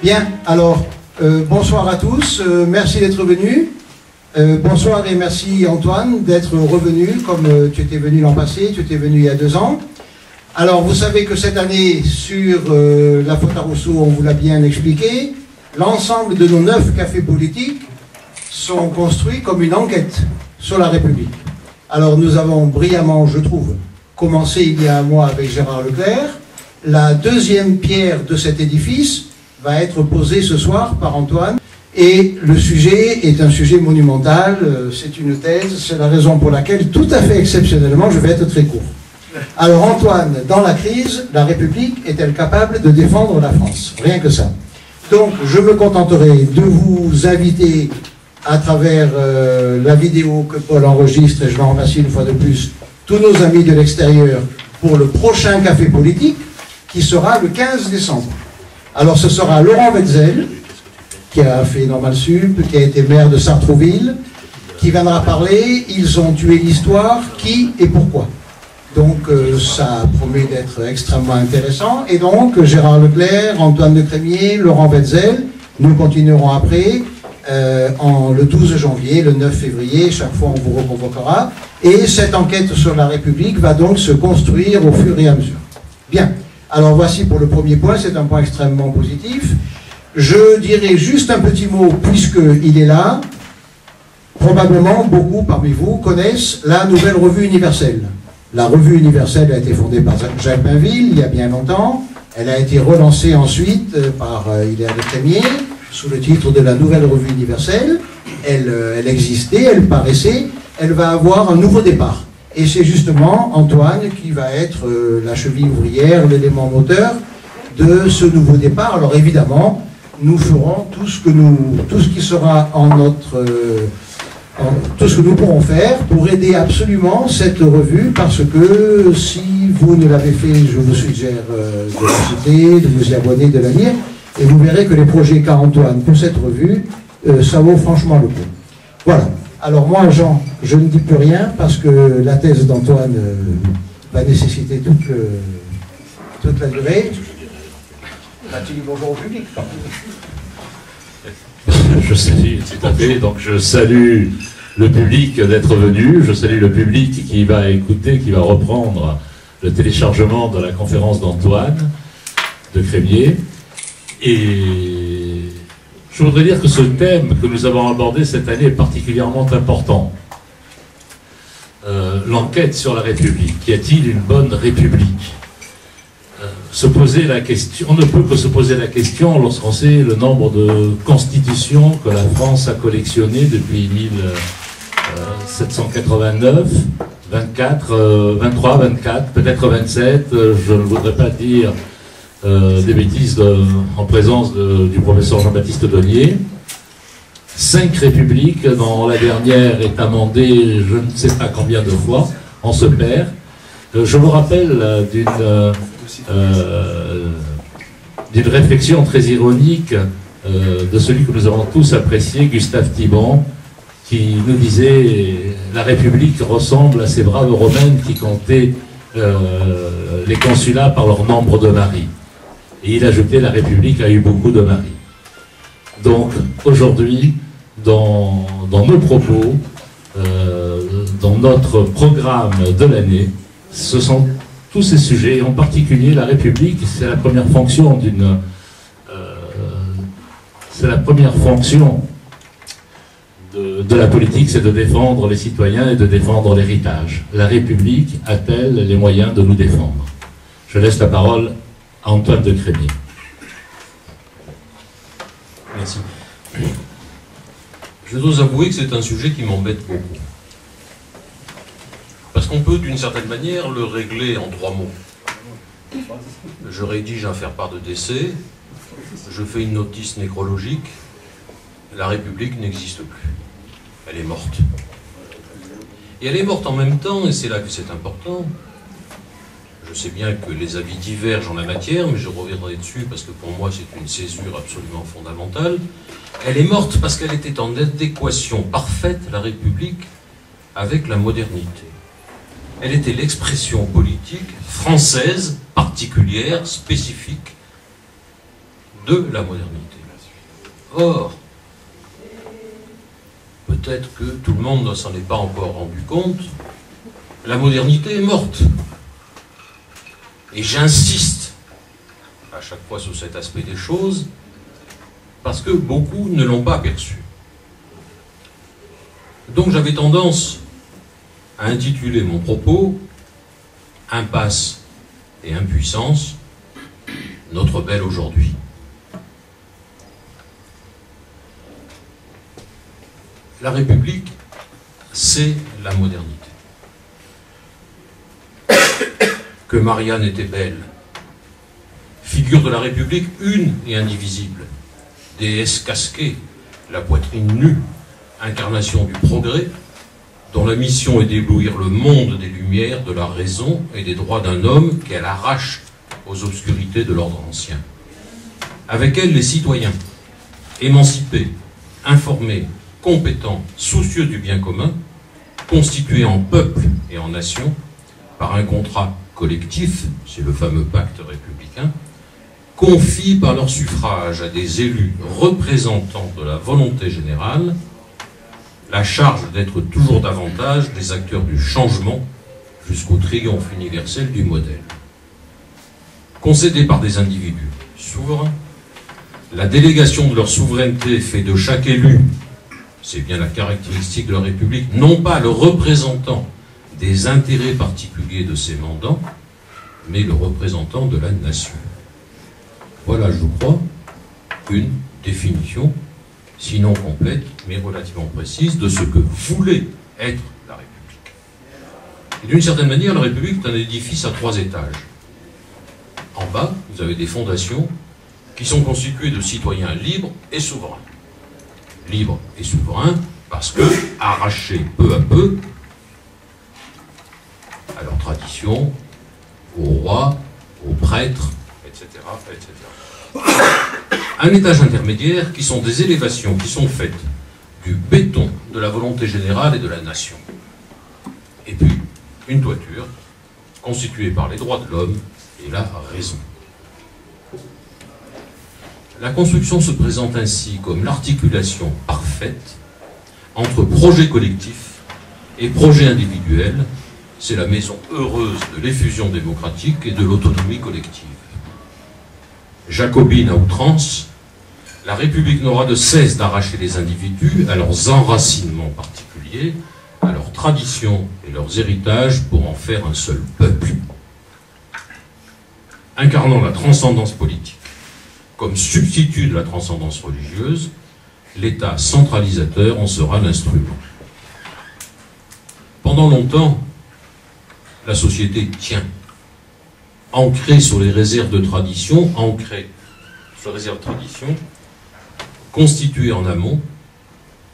Bien, alors, bonsoir à tous, merci d'être venus. Bonsoir et merci Antoine d'être revenu, comme tu étais venu l'an passé, tu étais venu il y a 2 ans. Alors, vous savez que cette année, sur la faute à Rousseau, on vous l'a bien expliqué, l'ensemble de nos 9 cafés politiques sont construits comme une enquête sur la République. Alors, nous avons brillamment, je trouve, commencé il y a un mois avec Gérard Leclerc. La deuxième pierre de cet édifice va être posée ce soir par Antoine. Et le sujet est un sujet monumental, c'est une thèse, c'est la raison pour laquelle, tout à fait exceptionnellement, je vais être très court. Alors Antoine, dans la crise, la République est-elle capable de défendre la France? Rien que ça. Donc je me contenterai de vous inviter à travers la vidéo que Paul enregistre, et je l'en remercie une fois de plus, tous nos amis de l'extérieur pour le prochain café politique, qui sera le 15 décembre. Alors ce sera Laurent Wetzel, qui a fait Normal Sup, qui a été maire de Sartrouville, qui viendra parler. Ils ont tué l'histoire, qui et pourquoi. Donc ça promet d'être extrêmement intéressant. Et donc Gérard Leclerc, Antoine de Crémier, Laurent Wetzel, nous continuerons après, le 12 janvier, le 9 février, chaque fois on vous reconvoquera. Et cette enquête sur la République va donc se construire au fur et à mesure. Bien, alors voici pour le premier point, c'est un point extrêmement positif. Je dirais juste un petit mot, puisqu'il est là. Probablement, beaucoup parmi vous connaissent la Nouvelle Revue Universelle. La Revue Universelle a été fondée par Jacques Bainville il y a bien longtemps. Elle a été relancée ensuite par Hilaire de Crémier, sous le titre de la Nouvelle Revue Universelle. Elle existait, elle paraissait, elle va avoir un nouveau départ. Et c'est justement Antoine qui va être la cheville ouvrière, l'élément moteur de ce nouveau départ. Alors évidemment, nous ferons tout ce qui sera en notre, tout ce que nous pourrons faire pour aider absolument cette revue, parce que si vous ne l'avez fait, je vous suggère de l'acheter, de vous y abonner, de la lire, et vous verrez que les projets qu'a Antoine pour cette revue, ça vaut franchement le coup. Voilà. Alors moi, Jean, je ne dis plus rien, parce que la thèse d'Antoine va nécessiter toute la durée. Tu dis bonjour au public. Je salue, tout à fait. Donc je salue le public d'être venu. Je salue le public qui va écouter, qui va reprendre le téléchargement de la conférence d'Antoine de Crémier. Et je voudrais dire que ce thème que nous avons abordé cette année est particulièrement important. L'enquête sur la République. Y a-t-il une bonne République? Se poser la question, on ne peut que se poser la question lorsqu'on sait le nombre de constitutions que la France a collectionnées depuis 1789, 24, 23, 24, peut-être 27, je ne voudrais pas dire des bêtises en présence du professeur Jean-Baptiste Donnier. 5 républiques, dont la dernière est amendée je ne sais pas combien de fois, on se perd. Je me rappelle d'une réflexion très ironique de celui que nous avons tous apprécié, Gustave Thibon, qui nous disait « La République ressemble à ces braves romaines qui comptaient les consulats par leur nombre de maris. » Et il ajoutait « La République a eu beaucoup de maris. » Donc aujourd'hui, dans nos propos, dans notre programme de l'année, ce sont tous ces sujets, en particulier la République, c'est la première fonction de la politique, c'est de défendre les citoyens et de défendre l'héritage. La République a-t-elle les moyens de nous défendre? Je laisse la parole à Antoine de Crémier. Merci. Je dois avouer que c'est un sujet qui m'embête beaucoup. Parce qu'on peut, d'une certaine manière, le régler en 3 mots. Je rédige un faire-part de décès, je fais une notice nécrologique, la République n'existe plus. Elle est morte. Et elle est morte en même temps, et c'est là que c'est important. Je sais bien que les avis divergent en la matière, mais je reviendrai dessus parce que pour moi c'est une césure absolument fondamentale. Elle est morte parce qu'elle était en adéquation parfaite, la République, avec la modernité. Elle était l'expression politique française, particulière, spécifique, de la modernité. Or, peut-être que tout le monde ne s'en est pas encore rendu compte, la modernité est morte. Et j'insiste à chaque fois sur cet aspect des choses, parce que beaucoup ne l'ont pas perçu. Donc j'avais tendance à intituler mon propos « Impasse et impuissance, notre belle aujourd'hui ». La République, c'est la modernité. Que Marianne était belle. Figure de la République une et indivisible. Déesse casquée, la poitrine nue, incarnation du progrès, dont la mission est d'éblouir le monde des lumières, de la raison et des droits d'un homme qu'elle arrache aux obscurités de l'ordre ancien. Avec elle, les citoyens, émancipés, informés, compétents, soucieux du bien commun, constitués en peuple et en nation, par un contrat collectif, c'est le fameux pacte républicain, confient par leur suffrage à des élus représentants de la volonté générale la charge d'être toujours davantage des acteurs du changement jusqu'au triomphe universel du modèle. Concédés par des individus souverains, la délégation de leur souveraineté fait de chaque élu, c'est bien la caractéristique de la République, non pas le représentant des intérêts particuliers de ses mandants, mais le représentant de la nation. Voilà, je crois, une définition, sinon complète, mais relativement précise, de ce que voulait être la République. Et d'une certaine manière, la République est un édifice à 3 étages. En bas, vous avez des fondations qui sont constituées de citoyens libres et souverains. Libres et souverains parce que, arrachés peu à peu à leur tradition, aux rois, aux prêtres, etc., etc. Un étage intermédiaire qui sont des élévations qui sont faites du béton de la volonté générale et de la nation. Et puis, une toiture constituée par les droits de l'homme et la raison. La construction se présente ainsi comme l'articulation parfaite entre projet collectif et projet individuel. C'est la maison heureuse de l'effusion démocratique et de l'autonomie collective. Jacobine à outrance, la République n'aura de cesse d'arracher les individus à leurs enracinements particuliers, à leurs traditions et leurs héritages pour en faire un seul peuple. Incarnant la transcendance politique comme substitut de la transcendance religieuse, l'État centralisateur en sera l'instrument. Pendant longtemps, la société tient, ancrée sur les réserves de tradition, constituée en amont,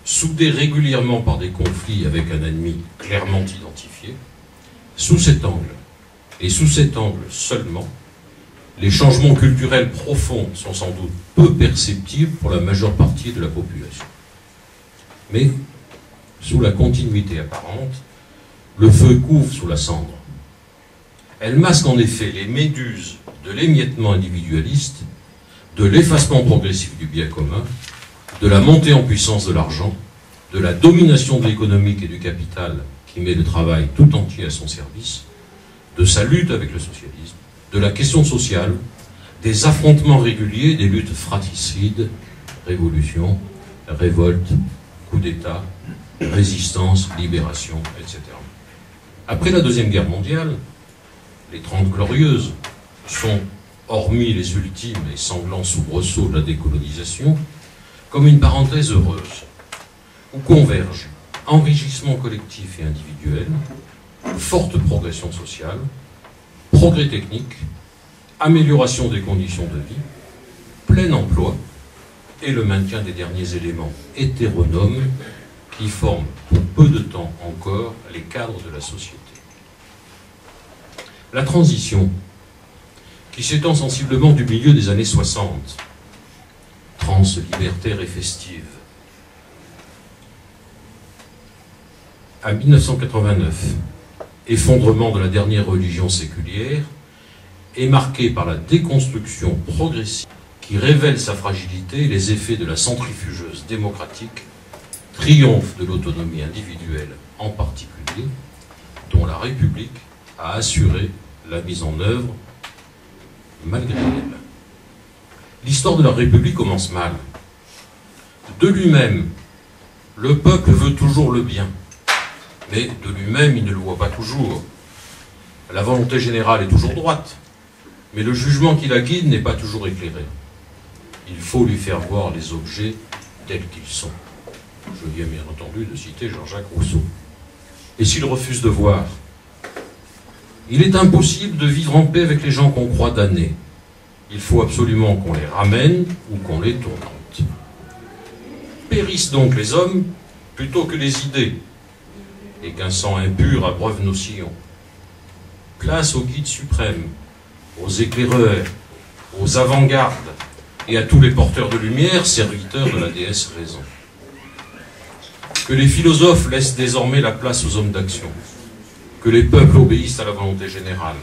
soudée régulièrement par des conflits avec un ennemi clairement identifié. Sous cet angle, et sous cet angle seulement, les changements culturels profonds sont sans doute peu perceptibles pour la majeure partie de la population. Mais, sous la continuité apparente, le feu couvre sous la cendre. Elle masque en effet les méduses de l'émiettement individualiste, de l'effacement progressif du bien commun, de la montée en puissance de l'argent, de la domination de l'économique et du capital qui met le travail tout entier à son service, de sa lutte avec le socialisme, de la question sociale, des affrontements réguliers, des luttes fratricides, révolution, révolte, coup d'État, résistance, libération, etc. Après la Deuxième Guerre mondiale, les 30 Glorieuses sont, hormis les ultimes et sanglants soubresauts de la décolonisation, comme une parenthèse heureuse, où convergent enrichissement collectif et individuel, forte progression sociale, progrès technique, amélioration des conditions de vie, plein emploi et le maintien des derniers éléments hétéronomes qui forment pour peu de temps encore les cadres de la société. La transition, qui s'étend sensiblement du milieu des années 60, transe libertaire et festive, à 1989, effondrement de la dernière religion séculière, est marquée par la déconstruction progressive qui révèle sa fragilité et les effets de la centrifugeuse démocratique, triomphe de l'autonomie individuelle en particulier, dont la République a assuré la mise en œuvre malgré elle. L'histoire de la République commence mal. De lui-même, le peuple veut toujours le bien, mais de lui-même, il ne le voit pas toujours. La volonté générale est toujours droite, mais le jugement qui la guide n'est pas toujours éclairé. Il faut lui faire voir les objets tels qu'ils sont. Je viens bien entendu de citer Jean-Jacques Rousseau. Et s'il refuse de voir, il est impossible de vivre en paix avec les gens qu'on croit damnés. Il faut absolument qu'on les ramène ou qu'on les tourmente. Périssent donc les hommes plutôt que les idées, et qu'un sang impur abreuve nos sillons. Place aux guides suprêmes, aux éclaireurs, aux avant-gardes, et à tous les porteurs de lumière, serviteurs de la déesse raison. Que les philosophes laissent désormais la place aux hommes d'action. Que les peuples obéissent à la volonté générale,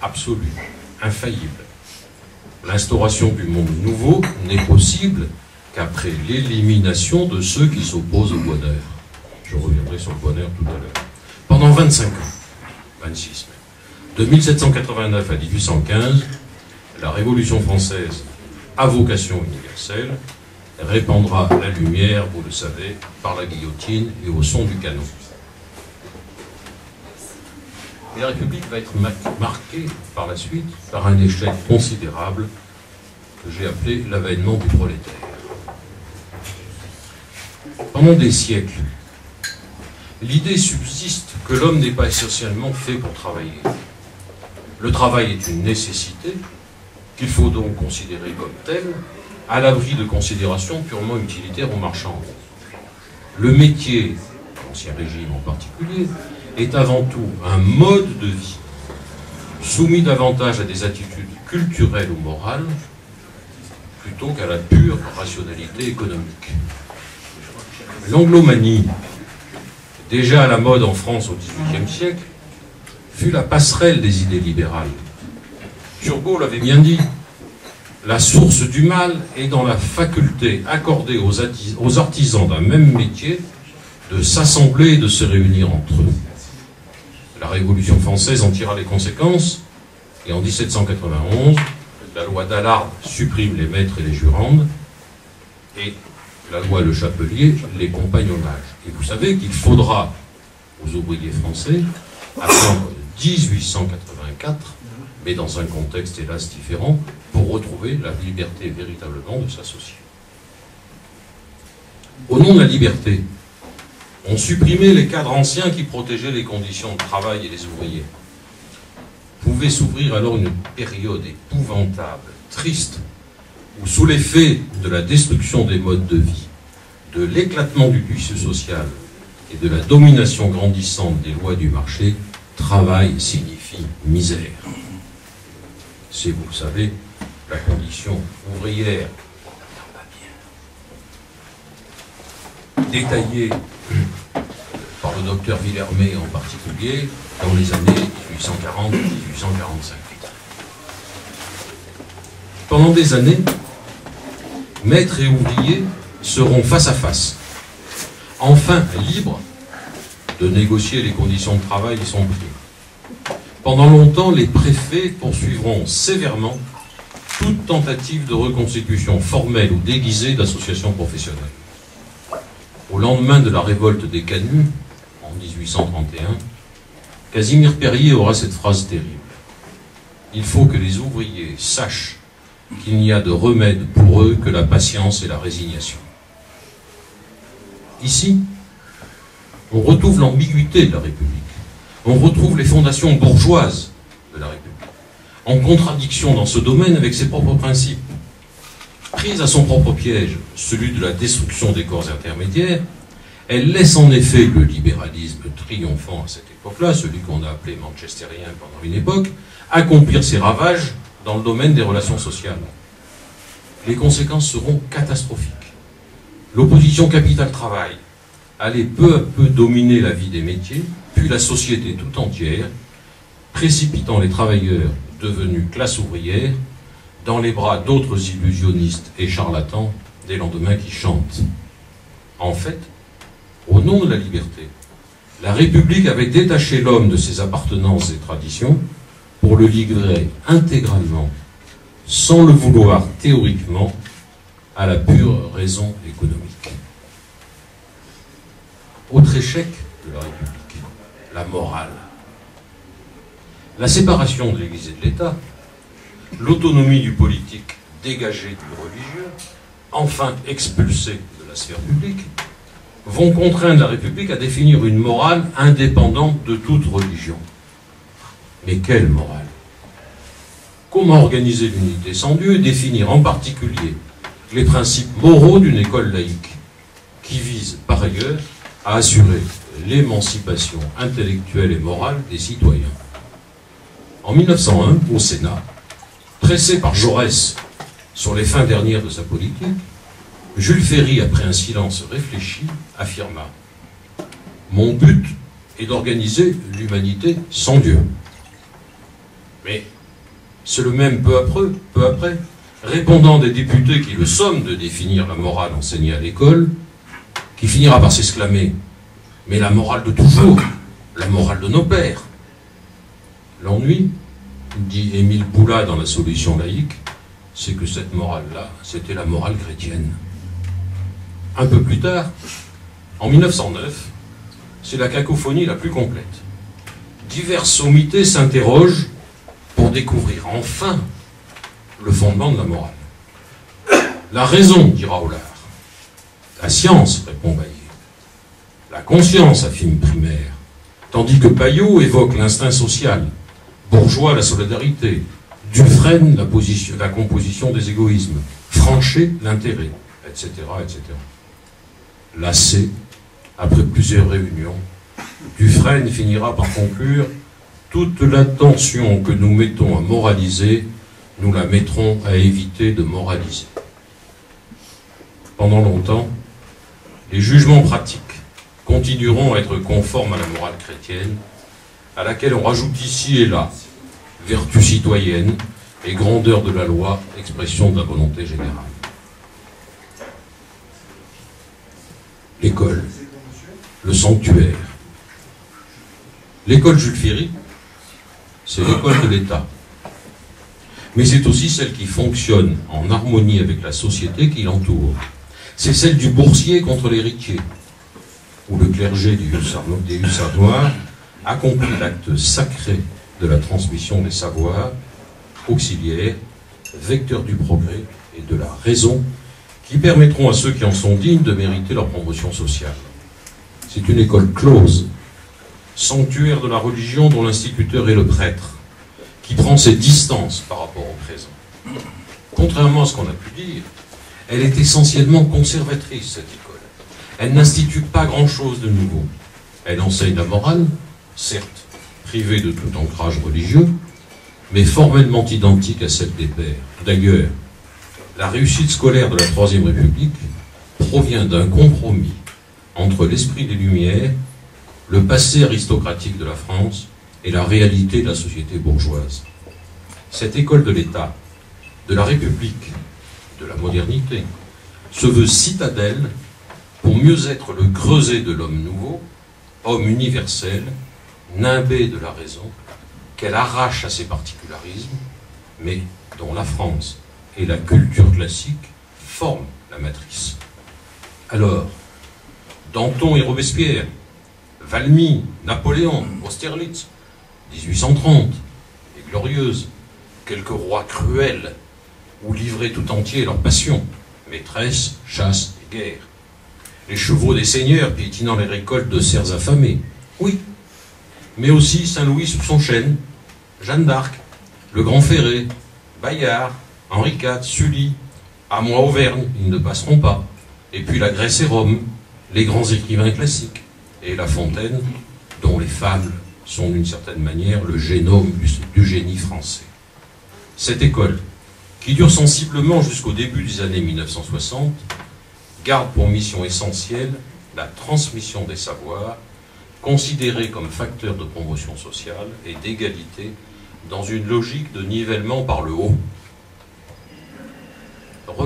absolue, infaillible. L'instauration du monde nouveau n'est possible qu'après l'élimination de ceux qui s'opposent au bonheur. Je reviendrai sur le bonheur tout à l'heure. Pendant 25 ans, 26 même, de 1789 à 1815, la Révolution française, à vocation universelle, répandra la lumière, vous le savez, par la guillotine et au son du canon. Et la République va être marquée par la suite par un échec considérable que j'ai appelé l'avènement du prolétaire. Pendant des siècles, l'idée subsiste que l'homme n'est pas essentiellement fait pour travailler. Le travail est une nécessité qu'il faut donc considérer comme telle, à l'abri de considérations purement utilitaires ou marchandes. Le métier, l'Ancien Régime en particulier, est avant tout un mode de vie, soumis davantage à des attitudes culturelles ou morales, plutôt qu'à la pure rationalité économique. L'anglomanie, déjà à la mode en France au XVIIIe siècle, fut la passerelle des idées libérales. Turgot l'avait bien dit, la source du mal est dans la faculté accordée aux artisans d'un même métier de s'assembler et de se réunir entre eux. La Révolution française en tira les conséquences, et en 1791, la loi d'Allard supprime les maîtres et les jurandes, et la loi Le Chapelier les compagnonnages. Et vous savez qu'il faudra aux ouvriers français attendre 1884, mais dans un contexte hélas différent, pour retrouver la liberté véritablement de s'associer. Au nom de la liberté, on supprimait les cadres anciens qui protégeaient les conditions de travail et les ouvriers. Pouvait s'ouvrir alors une période épouvantable, triste, où sous l'effet de la destruction des modes de vie, de l'éclatement du tissu social et de la domination grandissante des lois du marché, travail signifie misère. C'est, vous le savez, la condition ouvrière détaillée par le docteur Villermé en particulier dans les années 1840-1845. Pendant des années, maîtres et ouvriers seront face à face, enfin libres de négocier les conditions de travail et son prix. Pendant longtemps, les préfets poursuivront sévèrement toute tentative de reconstitution formelle ou déguisée d'associations professionnelles. Au lendemain de la révolte des Canuts, en 1831, Casimir Perier aura cette phrase terrible. Il faut que les ouvriers sachent qu'il n'y a de remède pour eux que la patience et la résignation. Ici, on retrouve l'ambiguïté de la République. On retrouve les fondations bourgeoises de la République, en contradiction dans ce domaine avec ses propres principes. Prise à son propre piège, celui de la destruction des corps intermédiaires, elle laisse en effet le libéralisme triomphant à cette époque-là, celui qu'on a appelé manchestérien pendant une époque, accomplir ses ravages dans le domaine des relations sociales. Les conséquences seront catastrophiques. L'opposition capital-travail allait peu à peu dominer la vie des métiers, puis la société tout entière, précipitant les travailleurs devenus classe ouvrière dans les bras d'autres illusionnistes et charlatans des lendemains qui chantent. En fait, au nom de la liberté, la République avait détaché l'homme de ses appartenances et traditions pour le livrer intégralement, sans le vouloir théoriquement, à la pure raison économique. Autre échec de la République, la morale. La séparation de l'Église et de l'État, l'autonomie du politique dégagée du religieux, enfin expulsée de la sphère publique, vont contraindre la République à définir une morale indépendante de toute religion. Mais quelle morale? Comment organiser l'unité sans Dieu et définir en particulier les principes moraux d'une école laïque qui vise par ailleurs à assurer l'émancipation intellectuelle et morale des citoyens? En 1901, au Sénat, pressé par Jaurès sur les fins dernières de sa politique, Jules Ferry, après un silence réfléchi, affirma « Mon but est d'organiser l'humanité sans Dieu. » Mais c'est le même peu après, répondant des députés qui le somment de définir la morale enseignée à l'école, qui finira par s'exclamer « Mais la morale de toujours, la morale de nos pères !» L'ennui, dit Émile Boulat dans La solution laïque, c'est que cette morale-là, c'était la morale chrétienne. Un peu plus tard, en 1909, c'est la cacophonie la plus complète. Divers sommités s'interrogent pour découvrir enfin le fondement de la morale. La raison, dit Raulard. La science, répond Baillet. La conscience, affirme Primaire, tandis que Payot évoque l'instinct social, Bourgeois la solidarité, Dufresne la composition des égoïsmes, Franchet l'intérêt, etc., etc. Lassé, après plusieurs réunions, Dufresne finira par conclure « Toute l'attention que nous mettons à moraliser, nous la mettrons à éviter de moraliser. » Pendant longtemps, les jugements pratiques continueront à être conformes à la morale chrétienne, à laquelle on rajoute ici et là vertu citoyenne et grandeur de la loi, expression de la volonté générale. L'école, le sanctuaire. L'école Jules Ferry, c'est l'école de l'État. Mais c'est aussi celle qui fonctionne en harmonie avec la société qui l'entoure. C'est celle du boursier contre l'héritier, où le clergé des hussards noirs accomplit l'acte sacré de la transmission des savoirs, auxiliaires, vecteurs du progrès et de la raison, qui permettront à ceux qui en sont dignes de mériter leur promotion sociale. C'est une école close, sanctuaire de la religion dont l'instituteur est le prêtre, qui prend ses distances par rapport au présent. Contrairement à ce qu'on a pu dire, elle est essentiellement conservatrice, cette école. Elle n'institue pas grand-chose de nouveau. Elle enseigne la morale, certes privée de tout ancrage religieux, mais formellement identique à celle des pères. D'ailleurs, la réussite scolaire de la Troisième République provient d'un compromis entre l'esprit des Lumières, le passé aristocratique de la France et la réalité de la société bourgeoise. Cette école de l'État, de la République, de la modernité, se veut citadelle pour mieux être le creuset de l'homme nouveau, homme universel, nimbé de la raison, qu'elle arrache à ses particularismes, mais dont la France et la culture classique forment la matrice. Alors, Danton et Robespierre, Valmy, Napoléon, Austerlitz, 1830, les Glorieuses, quelques rois cruels, ou livrés tout entiers leur passion, maîtresse, chasse et guerre. Les chevaux des seigneurs piétinant les récoltes de serfs affamés, oui, mais aussi Saint-Louis sous son chêne, Jeanne d'Arc, le Grand Ferré, Bayard, Henri IV, Sully, à moi Auvergne, ils ne passeront pas, et puis la Grèce et Rome, les grands écrivains classiques, et La Fontaine, dont les fables sont d'une certaine manière le génome du génie français. Cette école, qui dure sensiblement jusqu'au début des années 1960, garde pour mission essentielle la transmission des savoirs, considérés comme facteurs de promotion sociale et d'égalité dans une logique de nivellement par le haut.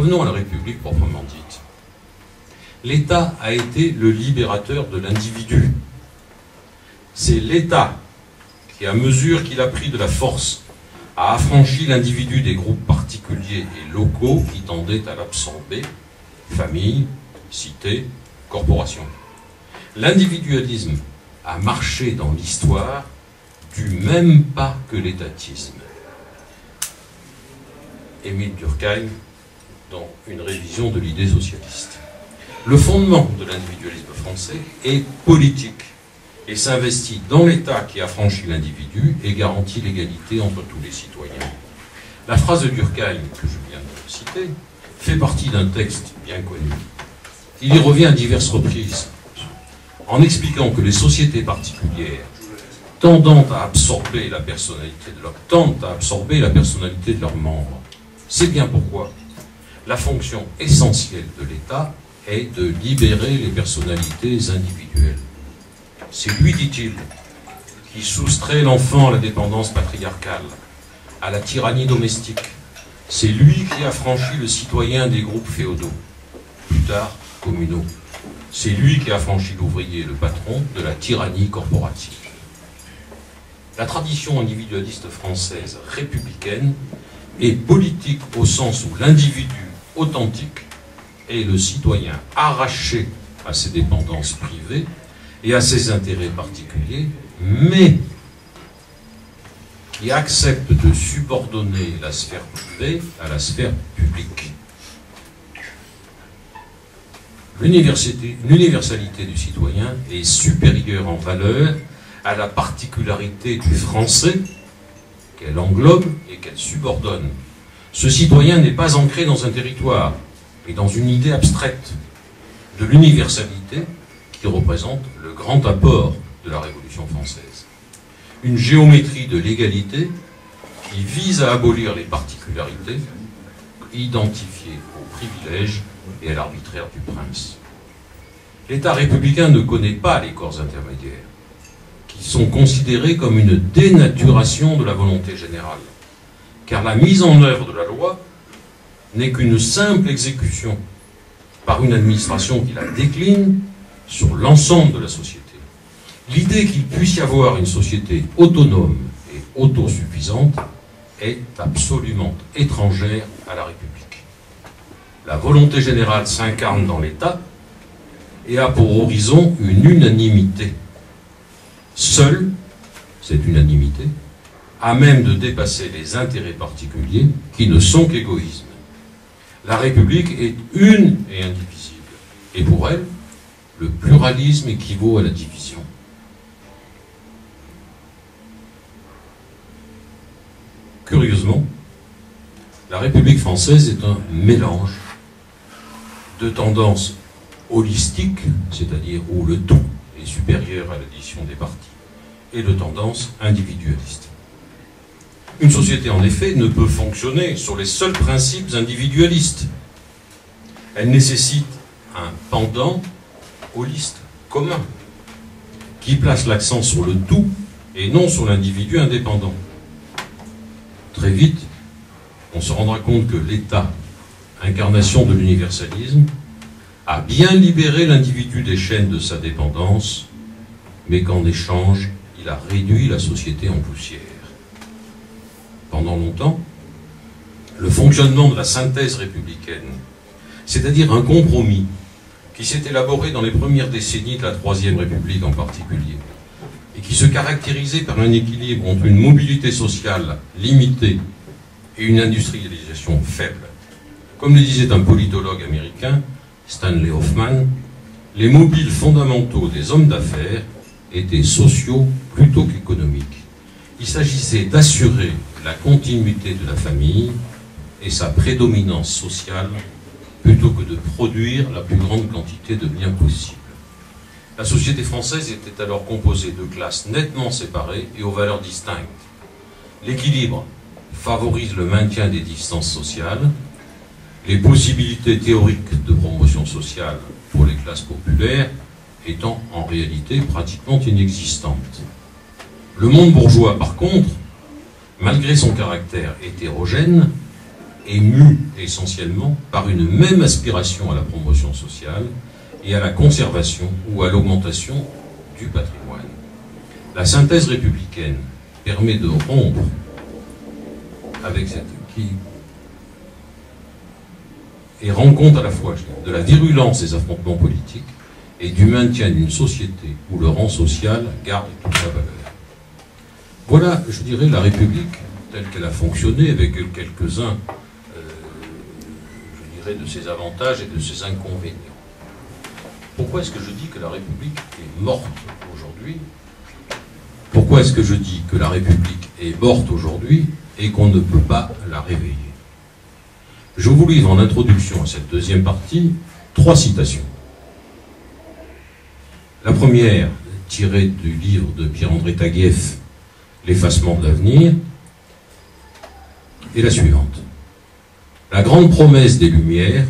Revenons à la République proprement dite. L'État a été le libérateur de l'individu. C'est l'État qui, à mesure qu'il a pris de la force, a affranchi l'individu des groupes particuliers et locaux qui tendaient à l'absorber, famille, cité, corporation. L'individualisme a marché dans l'histoire du même pas que l'étatisme. Émile Durkheim, dans une révision de l'idée socialiste. Le fondement de l'individualisme français est politique et s'investit dans l'État qui affranchit l'individu et garantit l'égalité entre tous les citoyens. La phrase de Durkheim, que je viens de citer, fait partie d'un texte bien connu. Il y revient à diverses reprises, en expliquant que les sociétés particulières tendant à absorber la personnalité de leurs membres. C'est bien pourquoi la fonction essentielle de l'État est de libérer les personnalités individuelles. C'est lui, dit-il, qui soustrait l'enfant à la dépendance patriarcale, à la tyrannie domestique. C'est lui qui affranchit le citoyen des groupes féodaux, plus tard communaux. C'est lui qui affranchit l'ouvrier, le patron, de la tyrannie corporative. La tradition individualiste française républicaine est politique au sens où l'individu authentique est le citoyen arraché à ses dépendances privées et à ses intérêts particuliers, mais qui accepte de subordonner la sphère privée à la sphère publique. L'universalité du citoyen est supérieure en valeur à la particularité du français qu'elle englobe et qu'elle subordonne. Ce citoyen n'est pas ancré dans un territoire, mais dans une idée abstraite de l'universalité qui représente le grand apport de la Révolution française. Une géométrie de l'égalité qui vise à abolir les particularités identifiées aux privilèges et à l'arbitraire du prince. L'État républicain ne connaît pas les corps intermédiaires, qui sont considérés comme une dénaturation de la volonté générale, car la mise en œuvre de la loi n'est qu'une simple exécution par une administration qui la décline sur l'ensemble de la société. L'idée qu'il puisse y avoir une société autonome et autosuffisante est absolument étrangère à la République. La volonté générale s'incarne dans l'État et a pour horizon une unanimité. Seule cette unanimité à même de dépasser les intérêts particuliers qui ne sont qu'égoïsme. La République est une et indivisible, et pour elle, le pluralisme équivaut à la division. Curieusement, la République française est un mélange de tendances holistiques, c'est-à-dire où le tout est supérieur à l'addition des parties, et de tendances individualistes. Une société, en effet, ne peut fonctionner sur les seuls principes individualistes. Elle nécessite un pendant holiste commun, qui place l'accent sur le tout et non sur l'individu indépendant. Très vite, on se rendra compte que l'État, incarnation de l'universalisme, a bien libéré l'individu des chaînes de sa dépendance, mais qu'en échange, il a réduit la société en poussière. Pendant longtemps, le fonctionnement de la synthèse républicaine, c'est-à-dire un compromis qui s'est élaboré dans les premières décennies de la Troisième République en particulier, et qui se caractérisait par un équilibre entre une mobilité sociale limitée et une industrialisation faible. Comme le disait un politologue américain, Stanley Hoffman, les mobiles fondamentaux des hommes d'affaires étaient sociaux plutôt qu'économiques. Il s'agissait d'assurer la continuité de la famille et sa prédominance sociale plutôt que de produire la plus grande quantité de biens possible. La société française était alors composée de classes nettement séparées et aux valeurs distinctes. L'équilibre favorise le maintien des distances sociales, les possibilités théoriques de promotion sociale pour les classes populaires étant en réalité pratiquement inexistantes. Le monde bourgeois, par contre, malgré son caractère hétérogène, est mue essentiellement par une même aspiration à la promotion sociale et à la conservation ou à l'augmentation du patrimoine. La synthèse républicaine permet de rompre avec cette et rend compte à la fois de la virulence des affrontements politiques et du maintien d'une société où le rang social garde toute sa valeur. Voilà, je dirais, la République telle qu'elle a fonctionné, avec quelques-uns, je dirais, de ses avantages et de ses inconvénients. Pourquoi est-ce que je dis que la République est morte aujourd'hui? Pourquoi est-ce que je dis que la République est morte aujourd'hui et qu'on ne peut pas la réveiller? Je vous livre en introduction à cette deuxième partie 3 citations. La première, tirée du livre de Pierre-André Taguieff, L'effacement de l'avenir, est la suivante. La grande promesse des Lumières,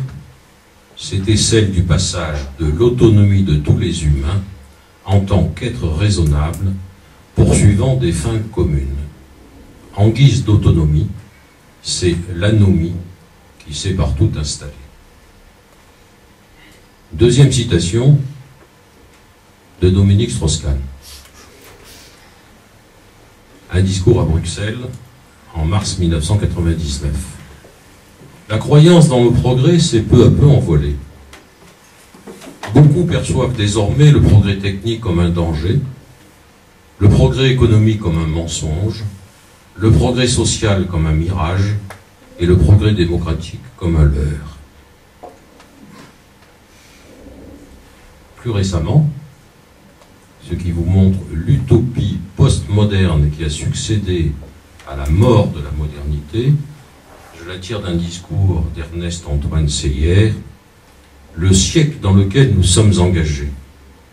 c'était celle du passage de l'autonomie de tous les humains en tant qu'êtres raisonnables, poursuivant des fins communes. En guise d'autonomie, c'est l'anomie qui s'est partout installée. Deuxième citation de Dominique Strauss-Kahn. Un discours à Bruxelles en mars 1999. La croyance dans le progrès s'est peu à peu envolée. Beaucoup perçoivent désormais le progrès technique comme un danger, le progrès économique comme un mensonge, le progrès social comme un mirage et le progrès démocratique comme un leurre. Plus récemment, ce qui vous montre l'utopie postmoderne qui a succédé à la mort de la modernité, je la tire d'un discours d'Ernest Antoine Seillière. Le siècle dans lequel nous sommes engagés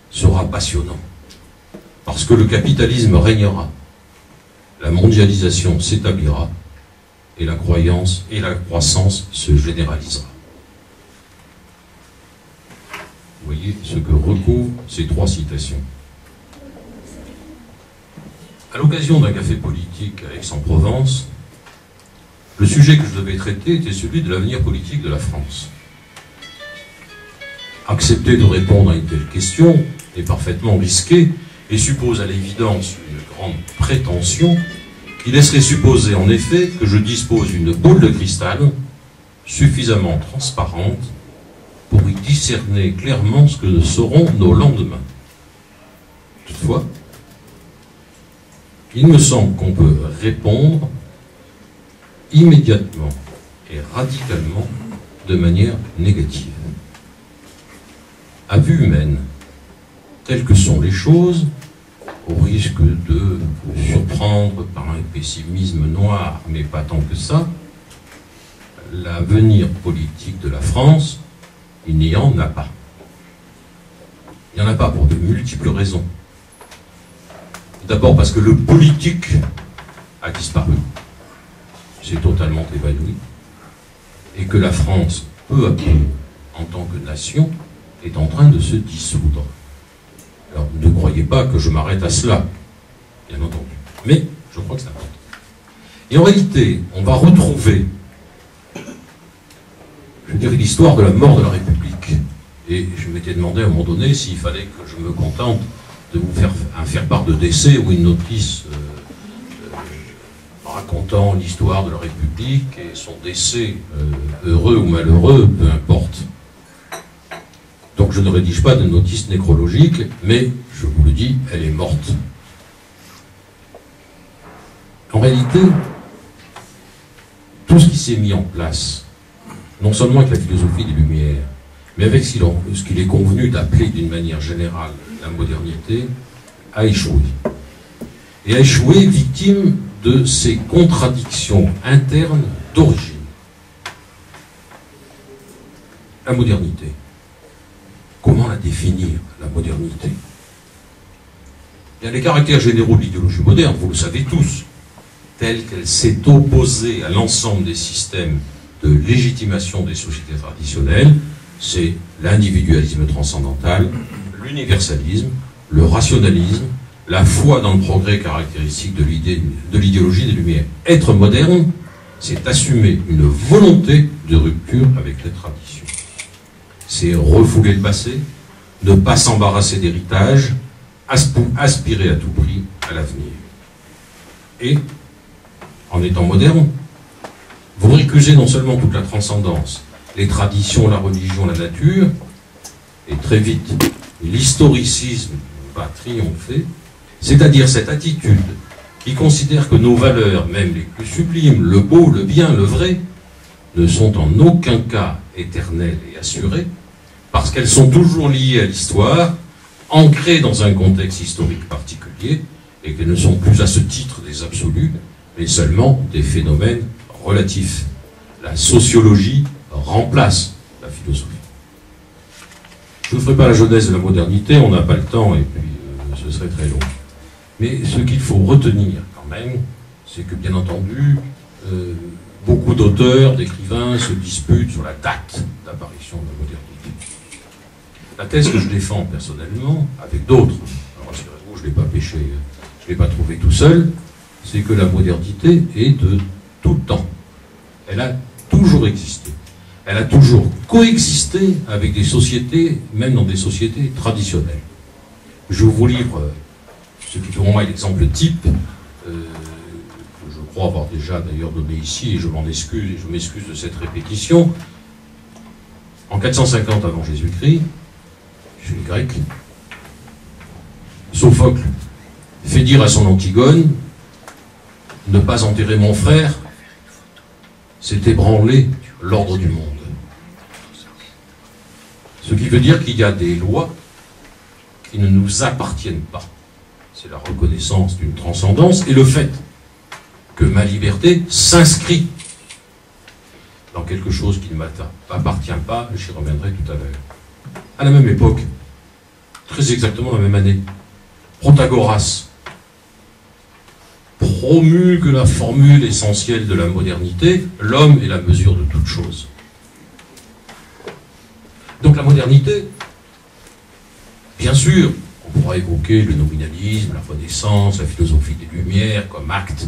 sera passionnant, parce que le capitalisme régnera, la mondialisation s'établira, et la croyance et la croissance se généralisera. Vous voyez ce que recouvrent ces 3 citations. À l'occasion d'un café politique à Aix-en-Provence, le sujet que je devais traiter était celui de l'avenir politique de la France. Accepter de répondre à une telle question est parfaitement risqué et suppose à l'évidence une grande prétention qui laisserait supposer en effet que je dispose d'une boule de cristal suffisamment transparente pour y discerner clairement ce que seront nos lendemains. Toutefois, il me semble qu'on peut répondre immédiatement et radicalement de manière négative. À vue humaine, telles que sont les choses, au risque de vous surprendre par un pessimisme noir, mais pas tant que ça, l'avenir politique de la France, il n'y en a pas. Il n'y en a pas pour de multiples raisons. D'abord parce que le politique a disparu, c'est totalement évanoui, et que la France, peu à peu, en tant que nation, est en train de se dissoudre. Alors, ne croyez pas que je m'arrête à cela, bien entendu. Mais je crois que c'est important. Et en réalité, on va retrouver, je dirais, l'histoire de la mort de la République. Et je m'étais demandé à un moment donné s'il fallait que je me contente de vous faire un faire-part de décès ou une notice racontant l'histoire de la République et son décès, heureux ou malheureux, peu importe. Donc je ne rédige pas de notice nécrologique, mais je vous le dis, elle est morte. En réalité, tout ce qui s'est mis en place, non seulement avec la philosophie des Lumières, mais avec ce qu'il est convenu d'appeler d'une manière générale la modernité, a échoué. Et a échoué victime de ces contradictions internes d'origine. La modernité. Comment la définir, la modernité? Il y a les caractères généraux de l'idéologie moderne, vous le savez tous, telle qu'elle s'est opposée à l'ensemble des systèmes de légitimation des sociétés traditionnelles, c'est l'individualisme transcendantal, l'universalisme, le rationalisme, la foi dans le progrès caractéristique de l'idéologie des Lumières. Être moderne, c'est assumer une volonté de rupture avec les traditions. C'est refouler le passé, ne pas s'embarrasser d'héritage, aspirer à tout prix à l'avenir. Et, en étant moderne, vous récusez non seulement toute la transcendance, les traditions, la religion, la nature, et très vite, l'historicisme va triompher, c'est-à-dire cette attitude qui considère que nos valeurs, même les plus sublimes, le beau, le bien, le vrai, ne sont en aucun cas éternelles et assurées, parce qu'elles sont toujours liées à l'histoire, ancrées dans un contexte historique particulier, et qu'elles ne sont plus à ce titre des absolus, mais seulement des phénomènes relatifs. La sociologie remplace la philosophie. Je ne ferai pas la jeunesse de la modernité, on n'a pas le temps, et puis ce serait très long. Mais ce qu'il faut retenir quand même, c'est que bien entendu, beaucoup d'auteurs, d'écrivains se disputent sur la date d'apparition de la modernité. La thèse que je défends personnellement, avec d'autres, rassurez-vous, je ne l'ai pas pêché, je ne l'ai pas trouvé tout seul, c'est que la modernité est de tout temps. Elle a toujours existé. Elle a toujours coexisté avec des sociétés, même dans des sociétés traditionnelles. Je vous livre ce qui pour moi est l'exemple type, que je crois avoir déjà d'ailleurs donné ici, et je m'en excuse, et je m'excuse de cette répétition. En 450 avant Jésus-Christ, chez les Grecs, Sophocle fait dire à son Antigone: ne pas enterrer mon frère, c'est ébranler l'ordre du monde. Ce qui veut dire qu'il y a des lois qui ne nous appartiennent pas. C'est la reconnaissance d'une transcendance et le fait que ma liberté s'inscrit dans quelque chose qui ne m'appartient pas, j'y reviendrai tout à l'heure. À la même époque, très exactement la même année, Protagoras promulgue la formule essentielle de la modernité: l'homme est la mesure de toute chose. Donc la modernité, bien sûr, on pourra évoquer le nominalisme, la Renaissance, la philosophie des Lumières comme acte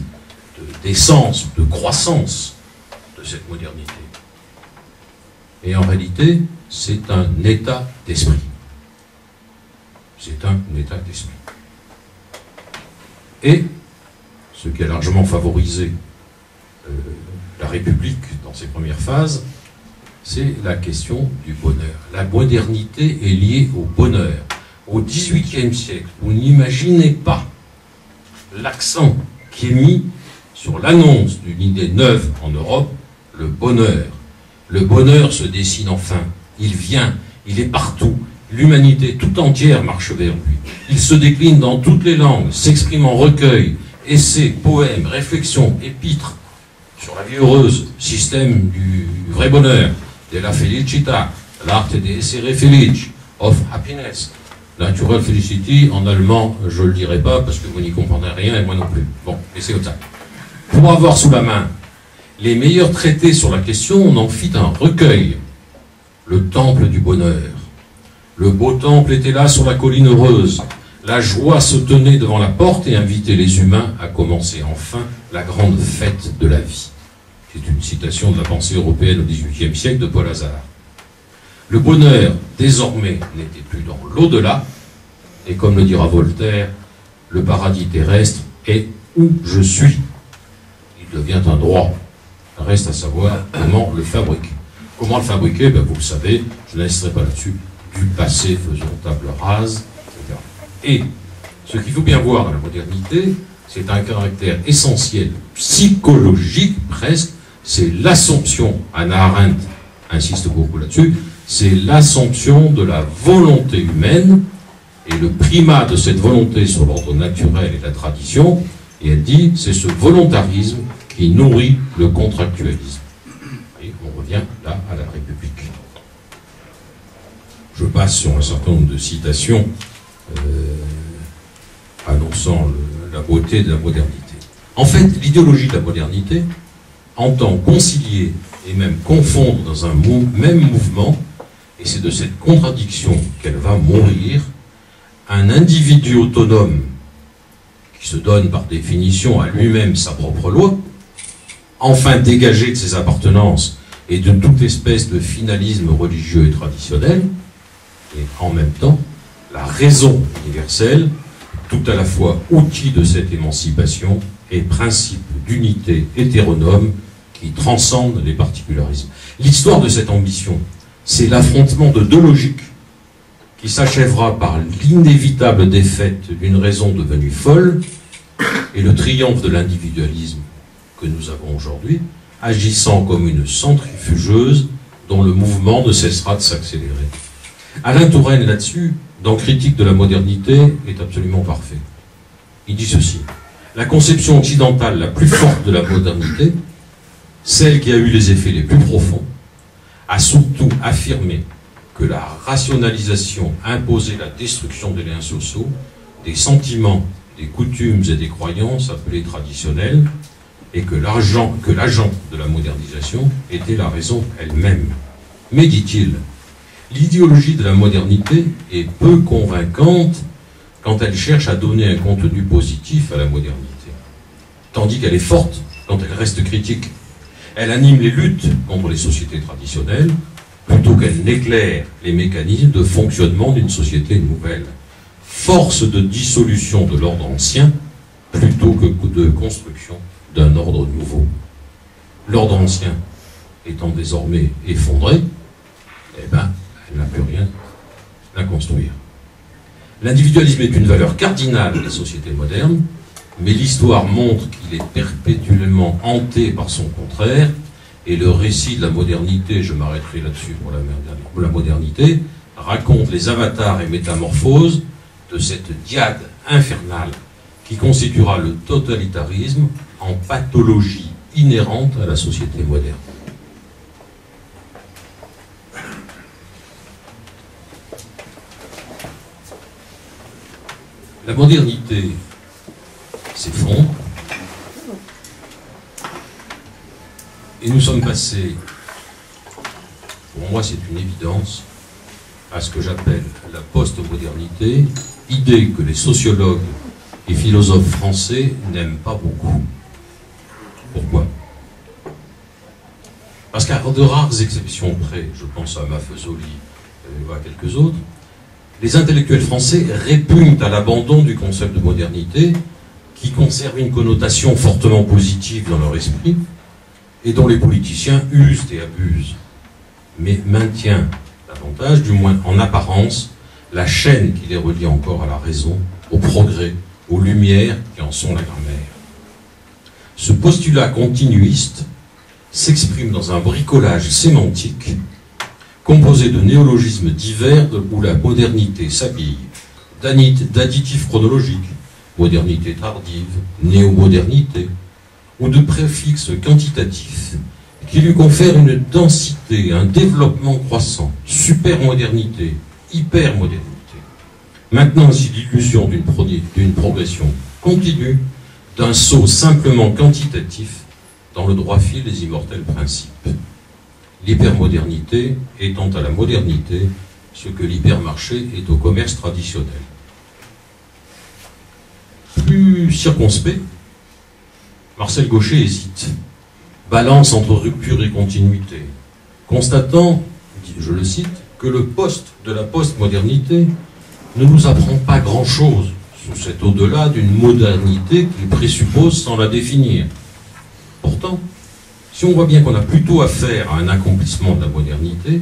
d'essence, de croissance de cette modernité. Et en réalité, c'est un état d'esprit. C'est un état d'esprit. Et ce qui a largement favorisé la République dans ses premières phases, c'est la question du bonheur. La modernité est liée au bonheur. Au XVIIIe siècle, vous n'imaginez pas l'accent qui est mis sur l'annonce d'une idée neuve en Europe, le bonheur. Le bonheur se dessine enfin. Il vient, il est partout. L'humanité tout entière marche vers lui. Il se décline dans toutes les langues, s'exprime en recueils, essais, poèmes, réflexions, épîtres sur la vie heureuse, système du vrai bonheur, de la felicità, l'arte de essere felice, of happiness, natural felicity, en allemand, je ne le dirai pas parce que vous n'y comprendrez rien et moi non plus. Bon, et c'est comme ça. Pour avoir sous la main les meilleurs traités sur la question, on en fit un recueil, le temple du bonheur. Le beau temple était là sur la colline heureuse. La joie se tenait devant la porte et invitait les humains à commencer enfin la grande fête de la vie. C'est une citation de la pensée européenne au XVIIIe siècle de Paul Hazard. Le bonheur, désormais, n'était plus dans l'au-delà, et comme le dira Voltaire, le paradis terrestre est où je suis. Il devient un droit. Reste à savoir comment le fabriquer. Comment le fabriquer? Vous le savez, je n'insisterai pas là-dessus. Du passé faisons table rase, etc. Et ce qu'il faut bien voir dans la modernité, c'est un caractère essentiel, psychologique presque, c'est l'assomption, Hannah Arendt insiste beaucoup là-dessus, c'est l'assomption de la volonté humaine et le primat de cette volonté sur l'ordre naturel et la tradition, et elle dit c'est ce volontarisme qui nourrit le contractualisme. Et on revient là à la République. Je passe sur un certain nombre de citations annonçant la beauté de la modernité. En fait, l'idéologie de la modernité entend concilier et même confondre dans un même mouvement, et c'est de cette contradiction qu'elle va mourir, un individu autonome qui se donne par définition à lui-même sa propre loi, enfin dégagé de ses appartenances et de toute espèce de finalisme religieux et traditionnel, et en même temps, la raison universelle, tout à la fois outil de cette émancipation et principe d'unité hétéronome qui transcende les particularismes. L'histoire de cette ambition, c'est l'affrontement de deux logiques qui s'achèvera par l'inévitable défaite d'une raison devenue folle et le triomphe de l'individualisme que nous avons aujourd'hui, agissant comme une centrifugeuse dont le mouvement ne cessera de s'accélérer. Alain Touraine, là-dessus, dans Critique de la modernité, est absolument parfait. Il dit ceci: la conception occidentale la plus forte de la modernité, celle qui a eu les effets les plus profonds, a surtout affirmé que la rationalisation imposait la destruction des liens sociaux, des sentiments, des coutumes et des croyances appelées traditionnelles, et que l'agent de la modernisation était la raison elle-même. Mais, dit-il, l'idéologie de la modernité est peu convaincante quand elle cherche à donner un contenu positif à la modernité, tandis qu'elle est forte quand elle reste critique. Elle anime les luttes contre les sociétés traditionnelles, plutôt qu'elle n'éclaire les mécanismes de fonctionnement d'une société nouvelle. Force de dissolution de l'ordre ancien, plutôt que de construction d'un ordre nouveau. L'ordre ancien étant désormais effondré, eh ben, elle n'a plus rien à construire. L'individualisme est une valeur cardinale des sociétés modernes, mais l'histoire montre qu'il est perpétuellement hanté par son contraire, et le récit de la modernité, je m'arrêterai là-dessus pour la modernité, raconte les avatars et métamorphoses de cette diade infernale qui constituera le totalitarisme en pathologie inhérente à la société moderne. La modernité s'effondre et nous sommes passés, pour moi c'est une évidence, à ce que j'appelle la post-modernité, idée que les sociologues et philosophes français n'aiment pas beaucoup. Pourquoi? Parce qu'à de rares exceptions près, je pense à Maffezoli et à quelques autres, les intellectuels français répugnent à l'abandon du concept de modernité qui conserve une connotation fortement positive dans leur esprit et dont les politiciens usent et abusent, mais maintient davantage, du moins en apparence, la chaîne qui les relie encore à la raison, au progrès, aux lumières qui en sont la grammaire. Ce postulat continuiste s'exprime dans un bricolage sémantique composé de néologismes divers où la modernité s'habille d'additifs chronologiques, modernité tardive, néo-modernité, ou de préfixes quantitatifs qui lui confèrent une densité, un développement croissant, supermodernité, hypermodernité. Maintenant, aussi l'illusion d'une progression continue, d'un saut simplement quantitatif dans le droit fil des immortels principes. L'hypermodernité étant à la modernité ce que l'hypermarché est au commerce traditionnel. Plus circonspect, Marcel Gauchet hésite, balance entre rupture et continuité, constatant, je le cite, que le poste de la postmodernité ne nous apprend pas grand-chose sous cet au-delà d'une modernité qu'il présuppose sans la définir. Pourtant, si on voit bien qu'on a plutôt affaire à un accomplissement de la modernité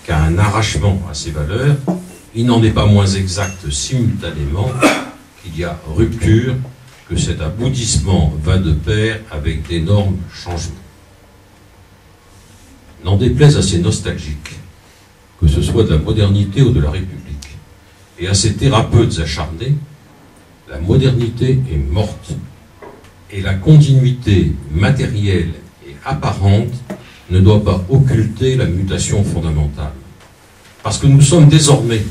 qu'à un arrachement à ses valeurs, il n'en est pas moins exact simultanément qu'il y a rupture, que cet aboutissement va de pair avec d'énormes changements. N'en déplaise à ces nostalgiques, que ce soit de la modernité ou de la République, et à ces thérapeutes acharnés, la modernité est morte, et la continuité matérielle et apparente ne doit pas occulter la mutation fondamentale. Parce que nous sommes désormais,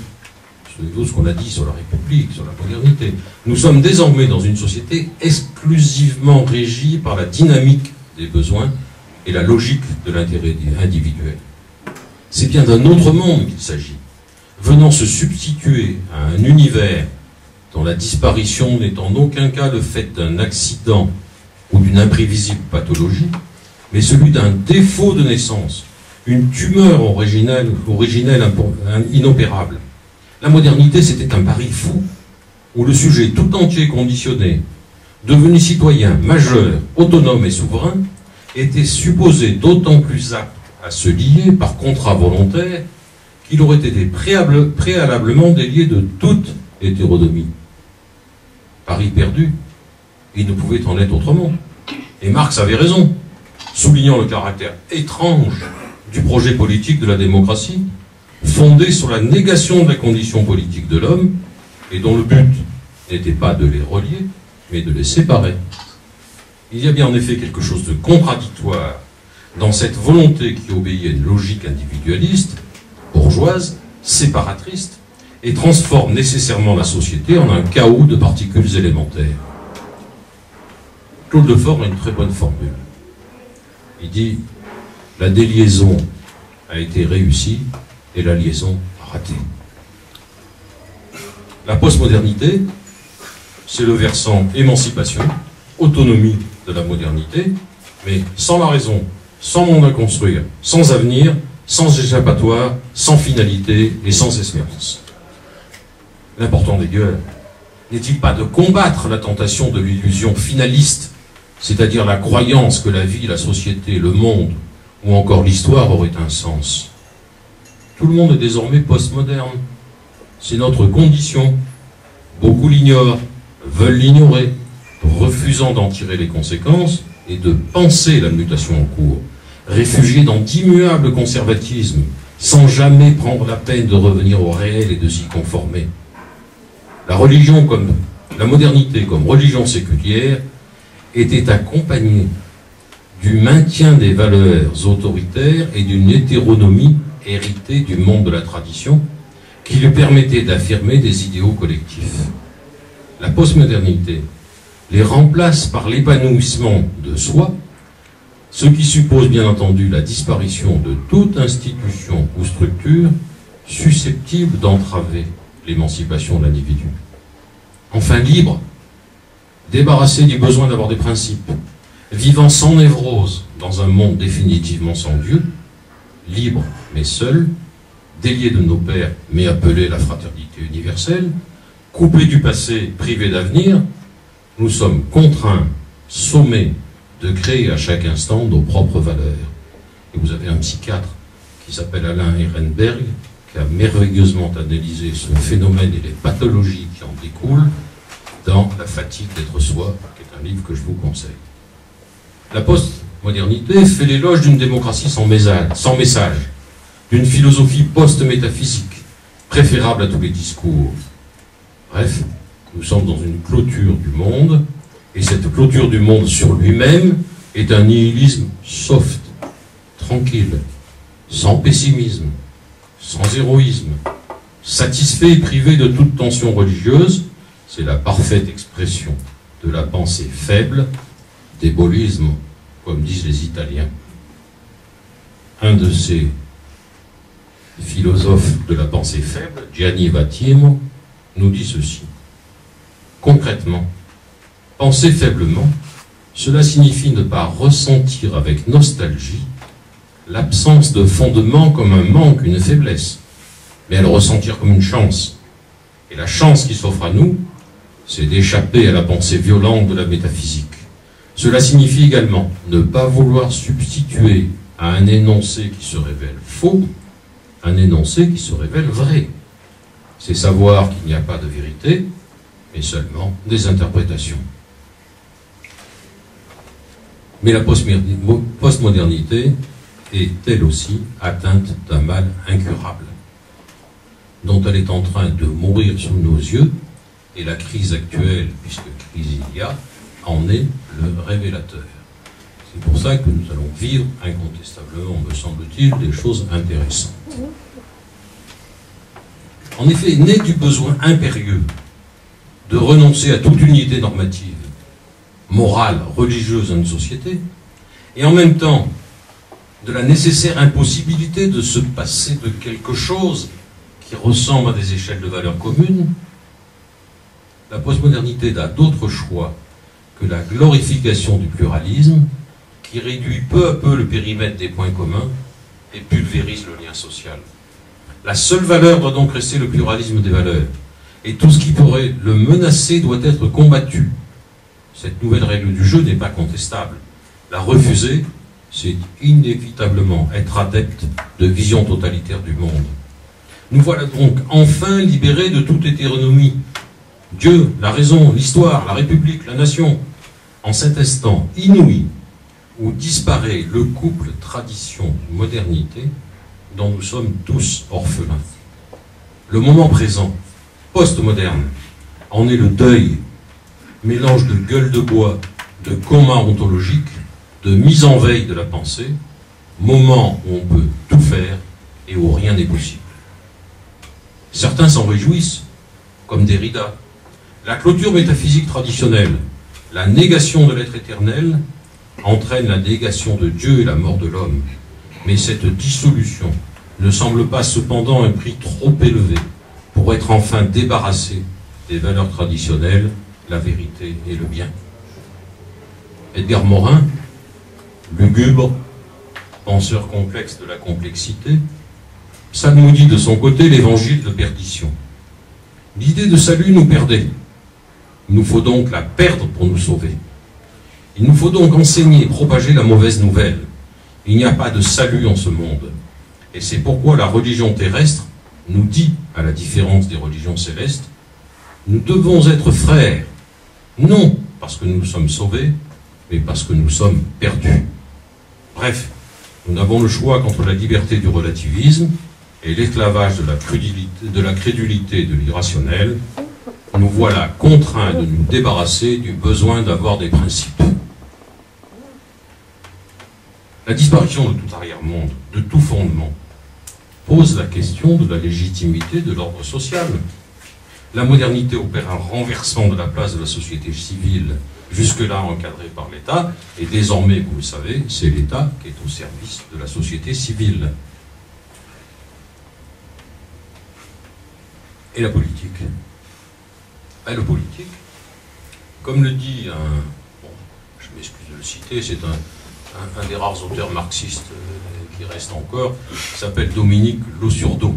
souvenez-vous ce qu'on a dit sur la République, sur la modernité, nous sommes désormais dans une société exclusivement régie par la dynamique des besoins et la logique de l'intérêt individuel. C'est bien d'un autre monde qu'il s'agit, venant se substituer à un univers dont la disparition n'est en aucun cas le fait d'un accident ou d'une imprévisible pathologie, mais celui d'un défaut de naissance, une tumeur originelle inopérable. La modernité, c'était un pari fou, où le sujet tout entier conditionné, devenu citoyen, majeur, autonome et souverain, était supposé d'autant plus apte à se lier par contrat volontaire qu'il aurait été préalablement délié de toute hétéronomie. Pari perdu, il ne pouvait en être autrement. Et Marx avait raison, soulignant le caractère étrange du projet politique de la démocratie, fondé sur la négation de la condition politique de l'homme, et dont le but n'était pas de les relier, mais de les séparer. Il y a bien en effet quelque chose de contradictoire dans cette volonté qui obéit à une logique individualiste, bourgeoise, séparatrice, et transforme nécessairement la société en un chaos de particules élémentaires. Claude Lefort a une très bonne formule. Il dit « La déliaison a été réussie et la liaison ratée ». La postmodernité, c'est le versant émancipation, autonomie de la modernité, mais sans la raison, sans monde à construire, sans avenir, sans échappatoire, sans finalité et sans espérance. L'important d'ailleurs n'est-il pas de combattre la tentation de l'illusion finaliste, c'est-à-dire la croyance que la vie, la société, le monde ou encore l'histoire auraient un sens. Tout le monde est désormais postmoderne. C'est notre condition. Beaucoup l'ignorent, veulent l'ignorer, refusant d'en tirer les conséquences et de penser la mutation en cours, réfugiés dans d'immuables conservatismes, sans jamais prendre la peine de revenir au réel et de s'y conformer. La religion la modernité comme religion séculière était accompagnée du maintien des valeurs autoritaires et d'une hétéronomie héritée du monde de la tradition qui lui permettait d'affirmer des idéaux collectifs. La postmodernité les remplace par l'épanouissement de soi, ce qui suppose bien entendu la disparition de toute institution ou structure susceptible d'entraver l'émancipation de l'individu. Enfin libre, débarrassé du besoin d'avoir des principes, vivant sans névrose dans un monde définitivement sans Dieu, libre mais seul, délié de nos pères mais appelé la fraternité universelle, coupé du passé, privé d'avenir, nous sommes contraints, sommés de créer à chaque instant nos propres valeurs. Et vous avez un psychiatre qui s'appelle Alain Ehrenberg, qui a merveilleusement analysé ce phénomène et les pathologies qui en découlent dans La fatigue d'être soi, qui est un livre que je vous conseille. La postmodernité fait l'éloge d'une démocratie sans message, d'une philosophie post-métaphysique, préférable à tous les discours. Bref, nous sommes dans une clôture du monde, et cette clôture du monde sur lui-même est un nihilisme soft, tranquille, sans pessimisme, sans héroïsme, satisfait et privé de toute tension religieuse. C'est la parfaite expression de la pensée faible, débolisme, comme disent les Italiens. Un de ces philosophes de la pensée faible, Gianni Vattimo, nous dit ceci. Concrètement, penser faiblement, cela signifie ne pas ressentir avec nostalgie l'absence de fondement comme un manque, une faiblesse, mais à le ressentir comme une chance. Et la chance qui s'offre à nous, c'est d'échapper à la pensée violente de la métaphysique. Cela signifie également ne pas vouloir substituer à un énoncé qui se révèle faux, un énoncé qui se révèle vrai. C'est savoir qu'il n'y a pas de vérité, mais seulement des interprétations. Mais la postmodernité est elle aussi atteinte d'un mal incurable, dont elle est en train de mourir sous nos yeux, et la crise actuelle, puisque crise il y a, en est le révélateur. C'est pour ça que nous allons vivre incontestablement, me semble-t-il, des choses intéressantes. En effet, né du besoin impérieux de renoncer à toute unité normative, morale, religieuse dans une société, et en même temps de la nécessaire impossibilité de se passer de quelque chose qui ressemble à des échelles de valeurs communes, la postmodernité n'a d'autre choix que la glorification du pluralisme qui qui réduit peu à peu le périmètre des points communs et pulvérise le lien social. La seule valeur doit donc rester le pluralisme des valeurs. Et tout ce qui pourrait le menacer doit être combattu. Cette nouvelle règle du jeu n'est pas contestable. La refuser, c'est inévitablement être adepte de vision totalitaire du monde. Nous voilà donc enfin libérés de toute hétéronomie. Dieu, la raison, l'histoire, la République, la nation, en cet instant inouï où disparaît le couple tradition-modernité dont nous sommes tous orphelins. Le moment présent, post-moderne, en est le deuil, mélange de gueule de bois, de coma ontologique, de mise en veille de la pensée, moment où on peut tout faire et où rien n'est possible. Certains s'en réjouissent, comme Derrida. La clôture métaphysique traditionnelle, la négation de l'être éternel, entraîne la négation de Dieu et la mort de l'homme. Mais cette dissolution ne semble pas cependant un prix trop élevé pour être enfin débarrassé des valeurs traditionnelles, la vérité et le bien. Edgar Morin, lugubre, penseur complexe de la complexité, s'admoudit de son côté l'évangile de perdition. L'idée de salut nous perdait. Il nous faut donc la perdre pour nous sauver. Il nous faut donc enseigner et propager la mauvaise nouvelle. Il n'y a pas de salut en ce monde. Et c'est pourquoi la religion terrestre nous dit, à la différence des religions célestes, nous devons être frères, non parce que nous sommes sauvés, mais parce que nous sommes perdus. Bref, nous n'avons le choix qu'entre la liberté du relativisme et l'esclavage de la crédulité et de l'irrationnel. Nous voilà contraints de nous débarrasser du besoin d'avoir des principes. La disparition de tout arrière-monde, de tout fondement, pose la question de la légitimité de l'ordre social. La modernité opère un renversement de la place de la société civile, jusque-là encadrée par l'État, et désormais, vous le savez, c'est l'État qui est au service de la société civile. Et la politique. Le politique, comme le dit je m'excuse de le citer, c'est un des rares auteurs marxistes qui reste encore, qui s'appelle Dominique Losurdo,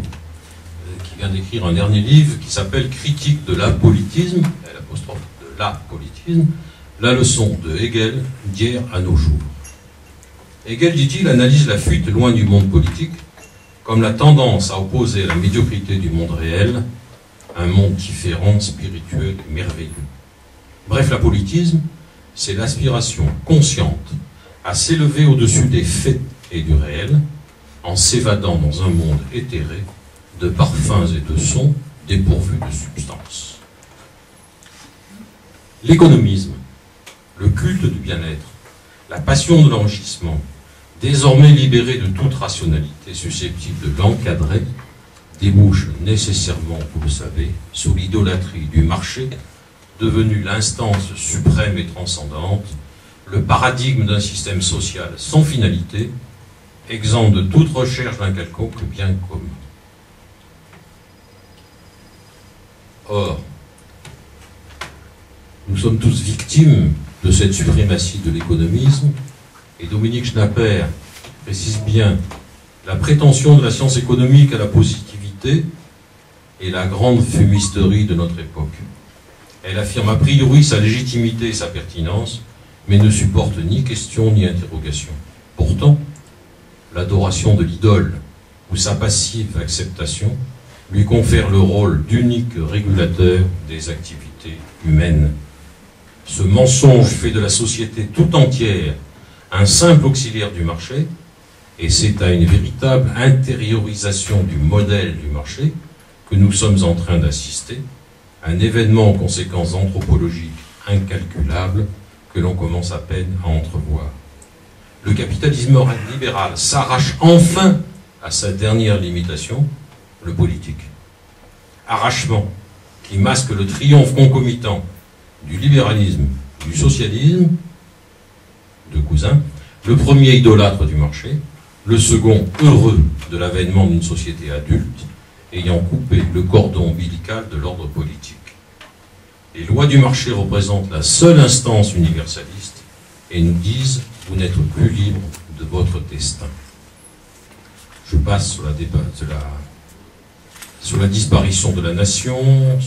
qui vient d'écrire un dernier livre qui s'appelle Critique de l'apolitisme, l'apostrophe de l'apolitisme, la leçon de Hegel d'hier à nos jours. Hegel, dit-il, analyse la fuite loin du monde politique comme la tendance à opposer la médiocrité du monde réel, un monde différent, spirituel et merveilleux. Bref, l'apolitisme, c'est l'aspiration consciente à s'élever au-dessus des faits et du réel, en s'évadant dans un monde éthéré de parfums et de sons dépourvus de substance. L'économisme, le culte du bien-être, la passion de l'enrichissement, désormais libéré de toute rationalité susceptible de l'encadrer, débouche nécessairement, vous le savez, sur l'idolâtrie du marché, devenu l'instance suprême et transcendante, le paradigme d'un système social sans finalité, exempt de toute recherche d'un quelconque bien commun. Or, nous sommes tous victimes de cette suprématie de l'économisme, et Dominique Schnapper précise bien la prétention de la science économique à la positivité est la grande fumisterie de notre époque. Elle affirme a priori sa légitimité et sa pertinence, mais ne supporte ni question ni interrogation. Pourtant, l'adoration de l'idole ou sa passive acceptation lui confère le rôle d'unique régulateur des activités humaines. Ce mensonge fait de la société tout entière un simple auxiliaire du marché, et c'est à une véritable intériorisation du modèle du marché que nous sommes en train d'assister, un événement aux conséquences anthropologiques incalculables que l'on commence à peine à entrevoir. Le capitalisme libéral s'arrache enfin à sa dernière limitation, le politique. Arrachement qui masque le triomphe concomitant du libéralisme, du socialisme, deux cousins, le premier idolâtre du marché, le second heureux de l'avènement d'une société adulte, ayant coupé le cordon ombilical de l'ordre politique. Les lois du marché représentent la seule instance universaliste et nous disent « Vous n'êtes plus libre de votre destin ». Je passe sur la disparition de la nation, dont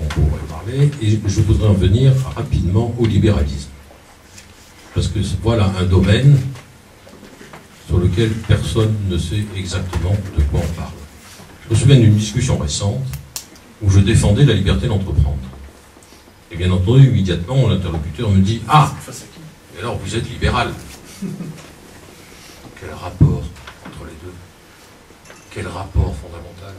on pourrait parler, et je voudrais en venir rapidement au libéralisme. Parce que voilà un domaine sur lequel personne ne sait exactement de quoi on parle. Je me souviens d'une discussion récente où je défendais la liberté d'entreprendre. Et bien entendu, immédiatement, mon interlocuteur me dit « Ah, et alors vous êtes libéral ». Quel rapport entre les deux? Quel rapport fondamental?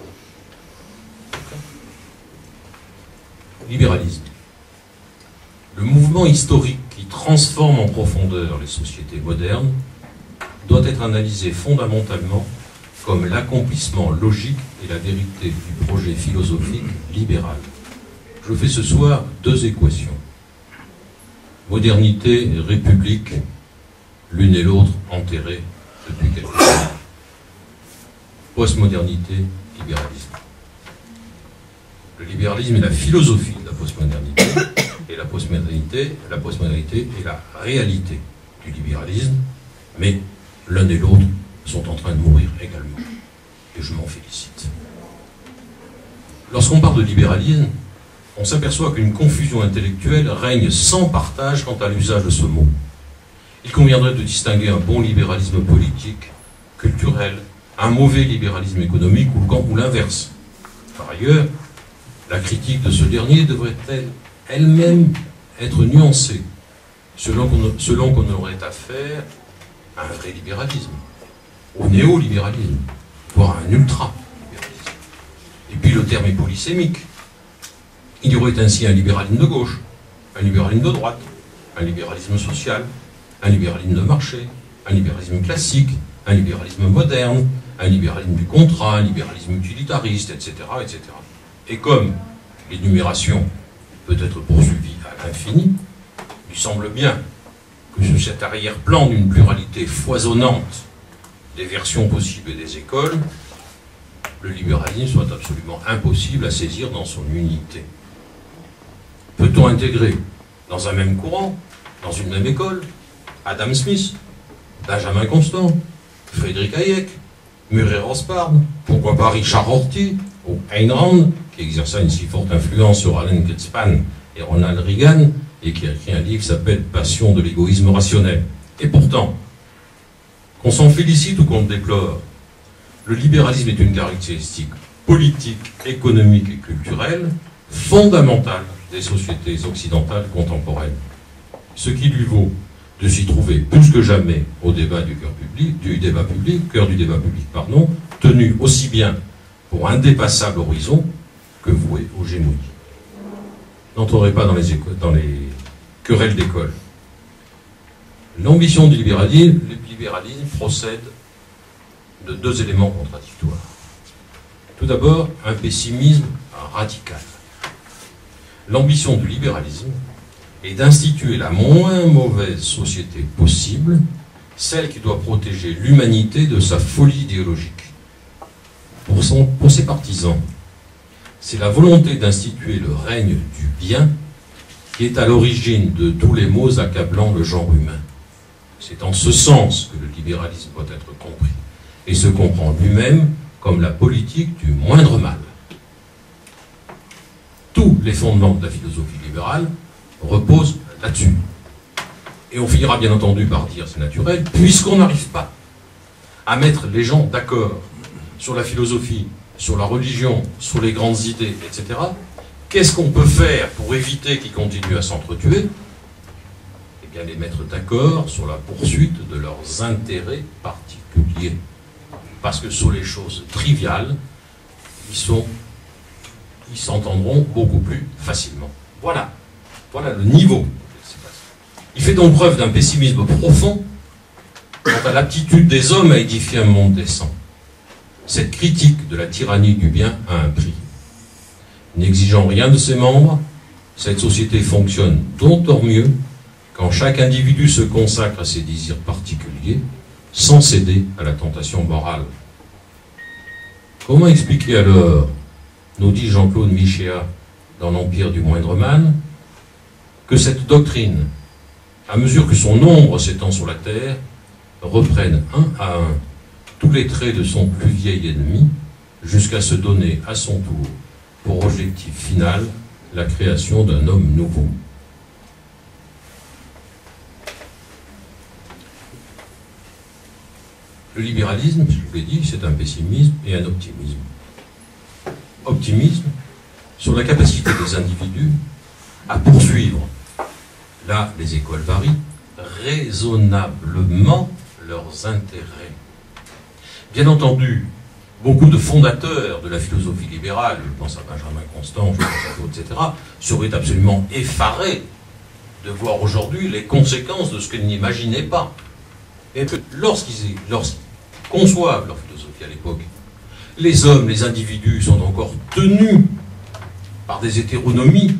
Libéralisme. Le mouvement historique qui transforme en profondeur les sociétés modernes doit être analysé fondamentalement comme l'accomplissement logique et la vérité du projet philosophique libéral. Je fais ce soir deux équations. Modernité et république, l'une et l'autre enterrées depuis quelques années. Postmodernité, libéralisme. Le libéralisme est la philosophie de la postmodernité, et la postmodernité est la réalité du libéralisme, mais l'un et l'autre sont en train de mourir également. Et je m'en félicite. Lorsqu'on parle de libéralisme, on s'aperçoit qu'une confusion intellectuelle règne sans partage quant à l'usage de ce mot. Il conviendrait de distinguer un bon libéralisme politique, culturel, un mauvais libéralisme économique ou l'inverse. Par ailleurs, la critique de ce dernier devrait-elle elle-même être nuancée, selon qu'on aurait affaire à un vrai libéralisme, au néolibéralisme, voire à un ultra-libéralisme. Et puis le terme est polysémique. Il y aurait ainsi un libéralisme de gauche, un libéralisme de droite, un libéralisme social, un libéralisme de marché, un libéralisme classique, un libéralisme moderne, un libéralisme du contrat, un libéralisme utilitariste, etc., etc. Et comme l'énumération peut être poursuivie à l'infini, il semble bien que sur cet arrière-plan d'une pluralité foisonnante des versions possibles et des écoles, le libéralisme soit absolument impossible à saisir dans son unité. Peut-on intégrer dans un même courant, dans une même école, Adam Smith, Benjamin Constant, Friedrich Hayek, Murray Rothbard, pourquoi pas Richard Rorty ou Ayn Rand, qui exerça une si forte influence sur Alan Greenspan et Ronald Reagan, et qui a écrit un livre qui s'appelle « Passion de l'égoïsme rationnel ». Et pourtant, qu'on s'en félicite ou qu'on le déplore, le libéralisme est une caractéristique politique, économique et culturelle fondamentale des sociétés occidentales contemporaines. Ce qui lui vaut de s'y trouver plus que jamais au débat du cœur du débat public, tenu aussi bien pour indépassable horizon que voué aux gémonies. N'entrerez pas dans les querelles d'école. L'ambition du libéralisme procède de deux éléments contradictoires. Tout d'abord, un pessimisme radical. L'ambition du libéralisme est d'instituer la moins mauvaise société possible, celle qui doit protéger l'humanité de sa folie idéologique. Pour ses partisans, c'est la volonté d'instituer le règne du bien qui est à l'origine de tous les maux accablant le genre humain. C'est en ce sens que le libéralisme doit être compris, et se comprend lui-même comme la politique du moindre mal. Tous les fondements de la philosophie libérale reposent là-dessus. Et on finira bien entendu par dire, c'est naturel, puisqu'on n'arrive pas à mettre les gens d'accord sur la philosophie, sur la religion, sur les grandes idées, etc., qu'est-ce qu'on peut faire pour éviter qu'ils continuent à s'entretuer? Eh bien, les mettre d'accord sur la poursuite de leurs intérêts particuliers. Parce que sur les choses triviales, ils s'entendront beaucoup plus facilement. Voilà le niveau. Il fait donc preuve d'un pessimisme profond quant à l'aptitude des hommes à édifier un monde décent. Cette critique de la tyrannie du bien a un prix. N'exigeant rien de ses membres, cette société fonctionne d'autant mieux quand chaque individu se consacre à ses désirs particuliers sans céder à la tentation morale. Comment expliquer alors, nous dit Jean-Claude Michéa dans l'Empire du moindre mal, que cette doctrine, à mesure que son ombre s'étend sur la terre, reprenne un à un tous les traits de son plus vieil ennemi, jusqu'à se donner à son tour pour objectif final la création d'un homme nouveau. Le libéralisme, je vous l'ai dit, c'est un pessimisme et un optimisme. Optimisme sur la capacité des individus à poursuivre, là les écoles varient, raisonnablement leurs intérêts. Bien entendu, beaucoup de fondateurs de la philosophie libérale, je pense à Benjamin Constant, je pense à d'autres, etc., seraient absolument effarés de voir aujourd'hui les conséquences de ce qu'ils n'imaginaient pas. Et lorsqu'ils conçoivent leur philosophie à l'époque, les hommes, les individus sont encore tenus par des hétéronomies.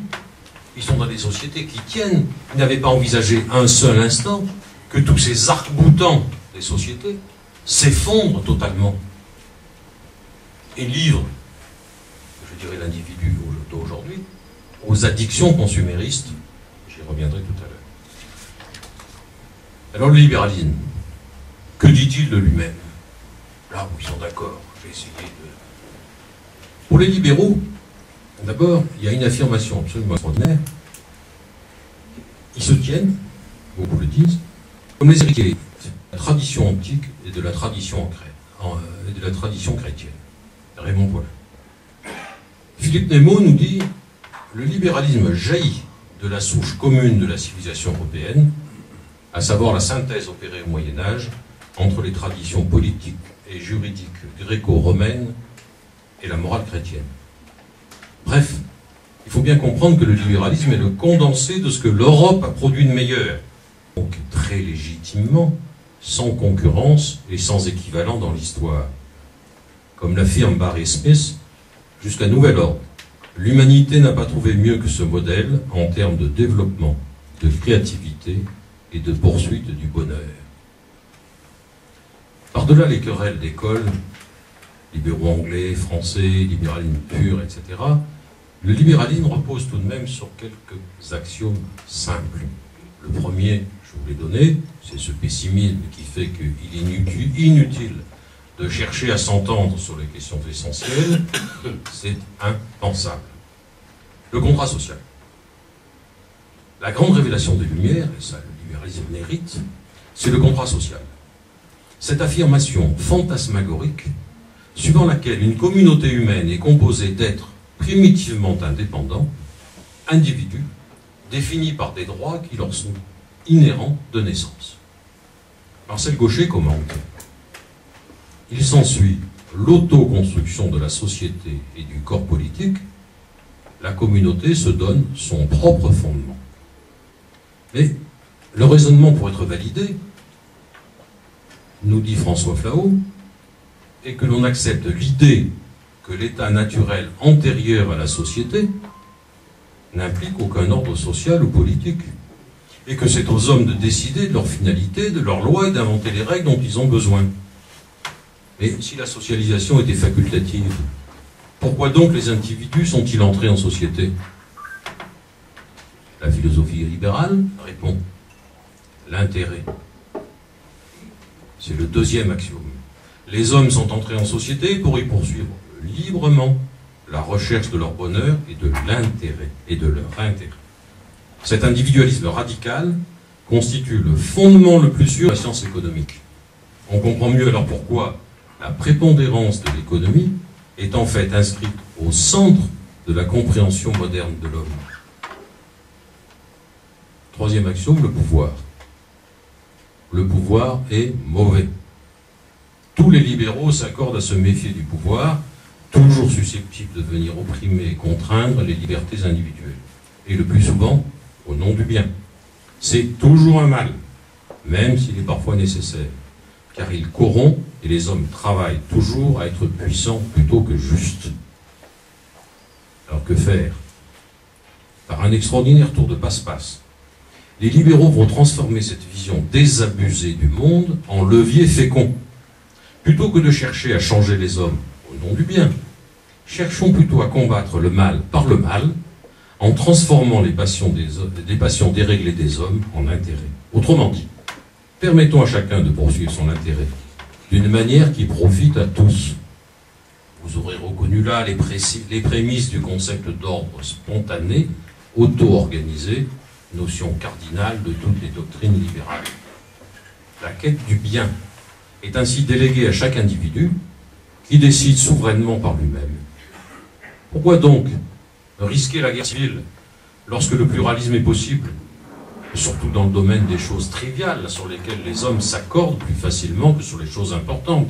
Ils sont dans des sociétés qui tiennent. Ils n'avaient pas envisagé un seul instant que tous ces arcs-boutants des sociétés s'effondrent totalement et livrent, je dirais, l'individu d'aujourd'hui aux addictions consuméristes. J'y reviendrai tout à l'heure. Alors le libéralisme, que dit-il de lui-même? Là où ils sont d'accord, j'ai essayé de... Pour les libéraux, d'abord, il y a une affirmation absolument extraordinaire. Ils se tiennent, beaucoup le disent, comme les héritiers de la tradition antique et de la tradition chrétienne. Raymond Poincaré. Philippe Nemo nous dit « Le libéralisme jaillit de la souche commune de la civilisation européenne, à savoir la synthèse opérée au Moyen-Âge entre les traditions politiques et juridiques gréco-romaines et la morale chrétienne. » Bref, il faut bien comprendre que le libéralisme est le condensé de ce que l'Europe a produit de meilleur. Donc très légitimement, sans concurrence et sans équivalent dans l'histoire. Comme l'affirme Barry Smith, jusqu'à nouvel ordre, l'humanité n'a pas trouvé mieux que ce modèle en termes de développement, de créativité et de poursuite du bonheur. Par-delà les querelles d'école, libéraux anglais, français, libéralisme pur, etc., le libéralisme repose tout de même sur quelques axiomes simples. Le premier, je vous l'ai donné, c'est ce pessimisme qui fait qu'il est inutile de chercher à s'entendre sur les questions essentielles, c'est impensable. Le contrat social. La grande révélation des Lumières, et ça le libéralisme mérite, c'est le contrat social. Cette affirmation fantasmagorique, suivant laquelle une communauté humaine est composée d'êtres primitivement indépendants, individus, définis par des droits qui leur sont inhérents de naissance. Marcel Gauchet commente: il s'ensuit l'autoconstruction de la société et du corps politique, la communauté se donne son propre fondement. Mais le raisonnement, pour être validé, nous dit François Flahault, est que l'on accepte l'idée que l'état naturel antérieur à la société n'implique aucun ordre social ou politique, et que c'est aux hommes de décider de leur finalité, de leurs lois et d'inventer les règles dont ils ont besoin. Mais si la socialisation était facultative, pourquoi donc les individus sont-ils entrés en société? La philosophie libérale répond: l'intérêt. C'est le deuxième axiome. Les hommes sont entrés en société pour y poursuivre librement la recherche de leur bonheur et de l'intérêt, et de leur intérêt. Cet individualisme radical constitue le fondement le plus sûr de la science économique. On comprend mieux alors pourquoi la prépondérance de l'économie est en fait inscrite au centre de la compréhension moderne de l'homme. Troisième axiome, le pouvoir. Le pouvoir est mauvais. Tous les libéraux s'accordent à se méfier du pouvoir, toujours susceptible de venir opprimer et contraindre les libertés individuelles. Et le plus souvent, au nom du bien. C'est toujours un mal, même s'il est parfois nécessaire, car il corrompt et les hommes travaillent toujours à être puissants plutôt que justes. Alors que faire? Par un extraordinaire tour de passe-passe, les libéraux vont transformer cette vision désabusée du monde en levier fécond. Plutôt que de chercher à changer les hommes au nom du bien, cherchons plutôt à combattre le mal par le mal, en transformant les passions déréglées des hommes en intérêts. Autrement dit, permettons à chacun de poursuivre son intérêt d'une manière qui profite à tous. Vous aurez reconnu là les prémices du concept d'ordre spontané, auto-organisé, notion cardinale de toutes les doctrines libérales. La quête du bien est ainsi déléguée à chaque individu qui décide souverainement par lui-même. Pourquoi donc risquer la guerre civile lorsque le pluralisme est possible, surtout dans le domaine des choses triviales sur lesquelles les hommes s'accordent plus facilement que sur les choses importantes?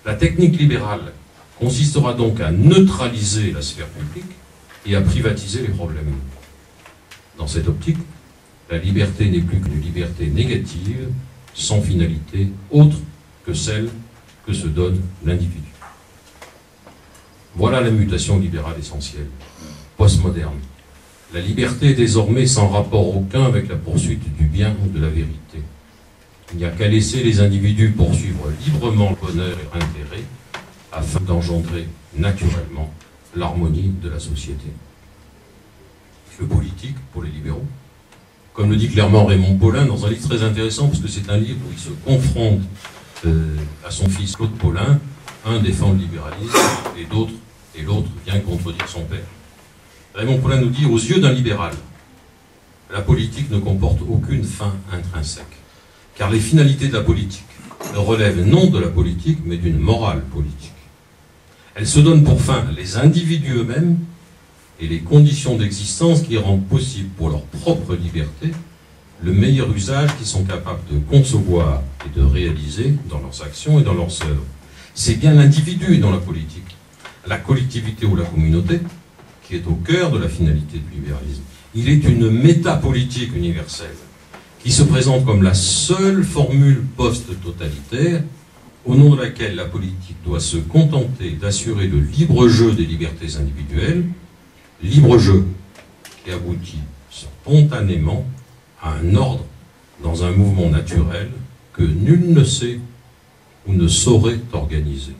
La technique libérale consistera donc à neutraliser la sphère publique et à privatiser les problèmes. Dans cette optique, la liberté n'est plus qu'une liberté négative, sans finalité autre que celle que se donne l'individu. Voilà la mutation libérale essentielle, postmoderne. La liberté est désormais sans rapport aucun avec la poursuite du bien ou de la vérité. Il n'y a qu'à laisser les individus poursuivre librement le bonheur et l'intérêt afin d'engendrer naturellement l'harmonie de la société. Le politique, pour les libéraux, comme le dit clairement Raymond Paulin dans un livre très intéressant, parce que c'est un livre où il se confronte à son fils Claude Paulin, un défend le libéralisme et l'autre vient contredire son père. Raymond Paulin nous dit, aux yeux d'un libéral, la politique ne comporte aucune fin intrinsèque, car les finalités de la politique ne relèvent non de la politique, mais d'une morale politique. Elle se donne pour fin les individus eux-mêmes et les conditions d'existence qui rendent possible pour leur propre liberté le meilleur usage qu'ils sont capables de concevoir et de réaliser dans leurs actions et dans leurs œuvres. C'est bien l'individu dans la politique, la collectivité ou la communauté, qui est au cœur de la finalité du libéralisme. Il est une métapolitique universelle qui se présente comme la seule formule post-totalitaire au nom de laquelle la politique doit se contenter d'assurer le libre jeu des libertés individuelles, libre jeu qui aboutit spontanément à un ordre dans un mouvement naturel que nul ne sait ou ne saurait organiser.